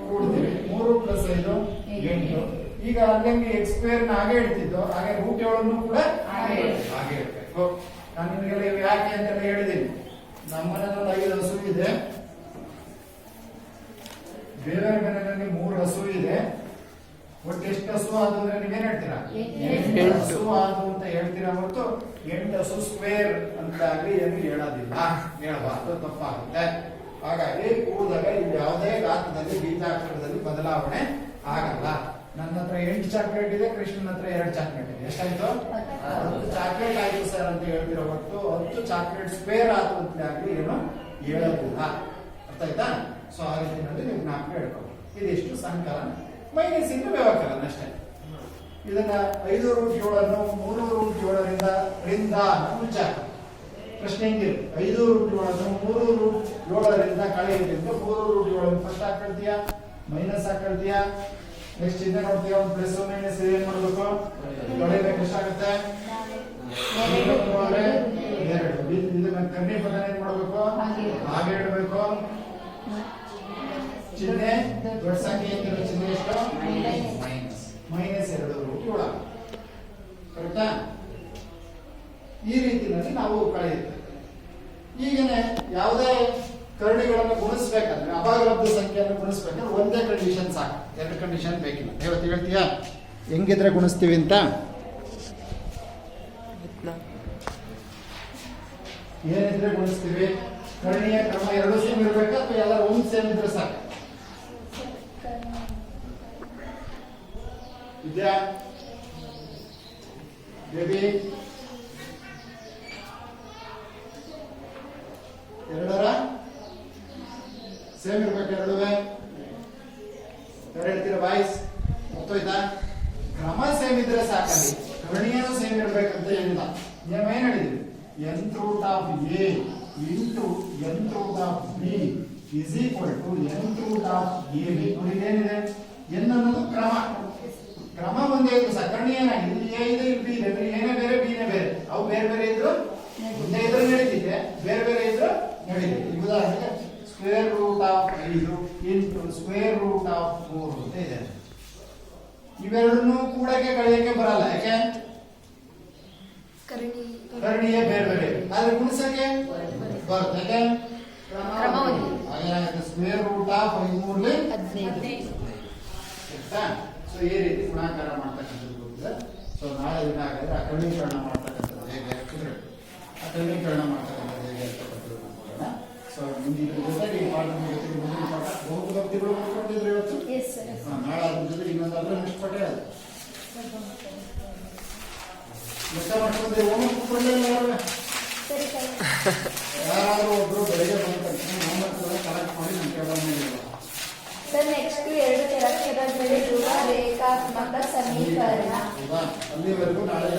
ಕೂಡ್ತೀವಿ. 3 ಪ್ಲಸ್ 5 8. ಈಗ ಅಲ್ಲಂಗೆ x² ಹಾಗೆ ಇಡ್ತಿದ್ದು, ಹಾಗೆ √7 ಕೂಡ ಹಾಗೆ ಇಡ್ಬೇಕು. ನಾನು ನಿಮಗೆಲ್ಲ ಇವು ಯಾಕೆ ಅಂತೆಲ್ಲ ಹೇಳಿದ್ದೀನಿ. ನಮ್ಮನೆಯಲ್ಲಿ 5 ಹಸು ಇದೆ, ಬೇರೆ ಮನೆಯಲ್ಲಿ 3 ಹಸು ಇದೆ. ಒಟ್ಟು ಎಷ್ಟು ಹಸು ಆದ್ರು ಅಂದ್ರೆ ನೀವೇನ್ ಹೇಳ್ತೀರಾ, 8 ಹಸು ಆದ್ರು ಅಂತ ಹೇಳ್ತೀರಾ ಹೊರತು 8 ಹಸು ಸ್ಕ್ವೇರ್ ಅಂತ ಆಗ್ಲಿ ಏನು ಹೇಳೋದಿಲ್ಲ, ಹೇಳಬಾರ್ದು, ತಪ್ಪಾಗುತ್ತೆ. ಹಾಗಾಗಿ ಕೂಡಿದಾಗ ಇಲ್ಲಿ ಯಾವುದೇ ಗಾತ್ರದಲ್ಲಿ ಬೀಜಾಕ್ಷರದಲ್ಲಿ ಬದಲಾವಣೆ ಆಗಲ್ಲ. ನನ್ನ ಹತ್ರ 8 ಚಾಕ್ಲೇಟ್ ಇದೆ, ಕೃಷ್ಣನ ಹತ್ರ 2 ಚಾಕ್ಲೇಟ್ ಇದೆ. ಎಷ್ಟಾಯ್ತು, 10 ಚಾಕ್ಲೇಟ್ ಆಯ್ತು ಸರ್ ಅಂತ ಹೇಳ್ತಿರೋ ಹೊತ್ತು 10 ಚಾಕ್ಲೇಟ್ ಸ್ಕ್ವೇರ್ ಆಯ್ತು ಅಂತ ಆಗ್ಲಿ ಏನು ಹೇಳೋದಿಲ್ಲ. ಅರ್ಥ ಆಯ್ತಾ? ಸೊ ಆ ರೀತಿಯಲ್ಲಿ ನೀವು ಜ್ಞಾಪಕ ಹೇಳ್ಕೊಂಡು ಇದಿಷ್ಟು ಸಂಕಲನ, ಮೈನಸ್ ಇಂದ ವ್ಯವಕಲನ ಅಷ್ಟೇ. ಇದನ್ನ 5√7 ಅನ್ನು 3√7 ರಿಂದ ಉಚ್ಚ ಪ್ರಶ್ನೆ ಹಿಂಗಿರು. 5√7 ಅನ್ನು 3√7 ಕಳೆಯೋದ್ರಿಂದ 3√7 ಫಸ್ಟ್ ಹಾಕೊಳ್ತೀಯಾ, ಮೈನಸ್ ಹಾಕೊಳ್ತೀಯಾ. ನೆಕ್ಸ್ಟ್ ಚಿಹ್ನೆ ನೋಡ್ತೀಯಾ, ಒಂದು ಪ್ಲಸ್ ಮೈನಸ್ ಏನ್ ಮಾಡ್ಬೇಕು, ಕಳೆಯಬೇಕು. ಎಷ್ಟಾಗುತ್ತೆ, 2. ಇದನ್ನ ಕಮ್ಮಿ ಪದ ಏನ್ ಮಾಡ್ಬೇಕು, ಹಾಗೆ ಇಡಬೇಕು. ಚಿಹ್ನೆ ದೊಡ್ಡ ಸಂಖ್ಯೆ ಏನಿರೋ ಚಿಹ್ನೆ ಎಷ್ಟು, -2√7. ಕರೆಕ್ಟಾ? ಈ ರೀತಿಯಲ್ಲಿ ನಾವು ಕಳೆಯುತ್ತೇವೆ. ಈಗನೇ ಯಾವುದೇ ಕರ್ಣಿಗಳನ್ನು ಗುಣಿಸ್ಬೇಕಂದ್ರೆ, ಅಭಾಗಲಬ್ಧ ಸಂಖ್ಯೆಯನ್ನು ಗುಣಿಸ್ಬೇಕಂದ್ರೆ ಒಂದೇ ಕಂಡೀಷನ್ ಸಾಕು, 2 ಕಂಡೀಷನ್ ಬೇಕಿಲ್ಲ. ಇವತ್ತು ಹೇಳ್ತೀಯಾ ಹೆಂಗಿದ್ರೆ ಗುಣಿಸ್ತೀವಿ ಅಂತ, ಏನಿದ್ರೆ ಗುಣಿಸ್ತೀವಿ. ಕರ್ಣೀಯ ಕ್ರಮ 2 ಸೇಮ್ ಇರ್ಬೇಕಾ ಅಥವಾ ಎಲ್ಲರೂ ಒಂದು ಸೇಮ್ ಇದ್ರೆ ಸಾಕು? ವಿದ್ಯಾ ಬೇಬಿ, 2ರ ಸೇಮ್ ಇರ್ಬೇಕು. 2 ಹೇಳ್ತೀರಾ ಬಾಯ್ಸ್, ಗೊತ್ತಾಯ್ತಾ? ಕ್ರಮ ಸೇಮ್ ಇದ್ರೆ ಸಾಕಲ್ಲಿ, ಕರ್ಣೀಯನೂ ಸೇಮ್ ಇರ್ಬೇಕಂತ ಏನಿಲ್ಲ. ನಿಯಮ ಏನ್ ಹೇಳಿದ್ವಿ, n√a into n√b is equal to n√ab. ನೋಡಿ ಏನಿದೆ, n ಅನ್ನೋದು ಕ್ರಮ, ಕ್ರಮ ಒಂದೇ ಇದ್ರು ಸಾಕು. ಕರ್ಣೀಯನಾಗಿ ಇಲ್ಲಿ a ಇದೆ, ಇಲ್ಲಿ b ಇದೆ, ಏನೇ ಬೇರೆ ಬಿನೇ ಬೇರೆ, ಅವು ಬೇರೆ ಬೇರೆ ಇದ್ರು ಒಂದೇ ಇದ್ರೆ ನಡೀತಿದೆ, ಬೇರೆ ಬೇರೆ ಇದ್ರು ನಡೀತಿದೆ. ಈಗ ಉದಾಹರಣೆಗೆ √5 ಇಂಟು √4 ಅಂತ ಇದೆ. ಇವೆರಡನ್ನೂ ಕೂಡಕ್ಕೆ ಕಳೆಯಕ್ಕೆ ಬರಲ್ಲ, ಯಾಕೆ, ಕರ್ಣೀಯ ಬೇರೆ ಬೇರೆ, ಆದ್ರೆ ಗುಣಿಸಕ್ಕೆ ಬರುತ್ತೆ. ಯಾಕೆ, ಸೊ ಈ ರೀತಿ ಗುಣಾಕಾರ ಮಾಡ್ತಕ್ಕಂಥದ್ದು ಗೊತ್ತಿದೆ. ಸೊ ನಾಳೆ ದಿನ ಹಾಗಾದ್ರೆ ಅಕರ್ಣೀಕರಣ ಮಾಡ್ತಕ್ಕಂಥದ್ದು ಹೇಗೆ ಹಾಕಿದ್ರೆ ಅಕರ್ಣೀಕರಣ ಮಾಡ್ತಕ್ಕಂಥದ್ದು ಹೇಗೆ ಅಂತಕ್ಕಂಥದ್ದು ನೋಡೋಣ. ಸೊ ಮುಂದಿನ ಜೊತೆಗೆ ಈ ಪಾಠ ಜೊತೆಗೆ ಮುಂದಿನ ಪಾಠ ಬಹುಪದೋಕ್ತಿಗಳು ಮಾಡ್ಕೊಂಡಿದ್ರೆ ಇವತ್ತು. ನಾಳೆ ಅದ್ರ ಜೊತೆಗೆ ಇನ್ನೊಂದಾದ್ರೆ ನೆಕ್ಸ್ಟ್ ಪಾಠ ಅದು ಲೆಕ್ಕ ಮಾಡ್ಕೊಂಡ್ರೆ ಹೋಮ್ವರ್ಕ್ ಕೊಡಲಿಲ್ಲ ಯಾರಾದ್ರೂ ಒಬ್ರು ಬೆಳಗ್ಗೆ ಬಂದ ತಕ್ಷಣ ಹೋಮ್ವರ್ಕ್ ಕಲೆಕ್ಟ್ ಮಾಡಿ ನಮ್ಮ ಟೇಬಲ್ ಮೇಲೆ ಸರ್. ನೆಕ್ಸ್ಟ್ 2 ಅಕ್ಷರಗಳಲ್ಲಿ ರೇಖಾತ್ಮಕ ಸಮೀಕರಣ. ಅಲ್ಲಿವರೆಗೂ ನಾಳೆ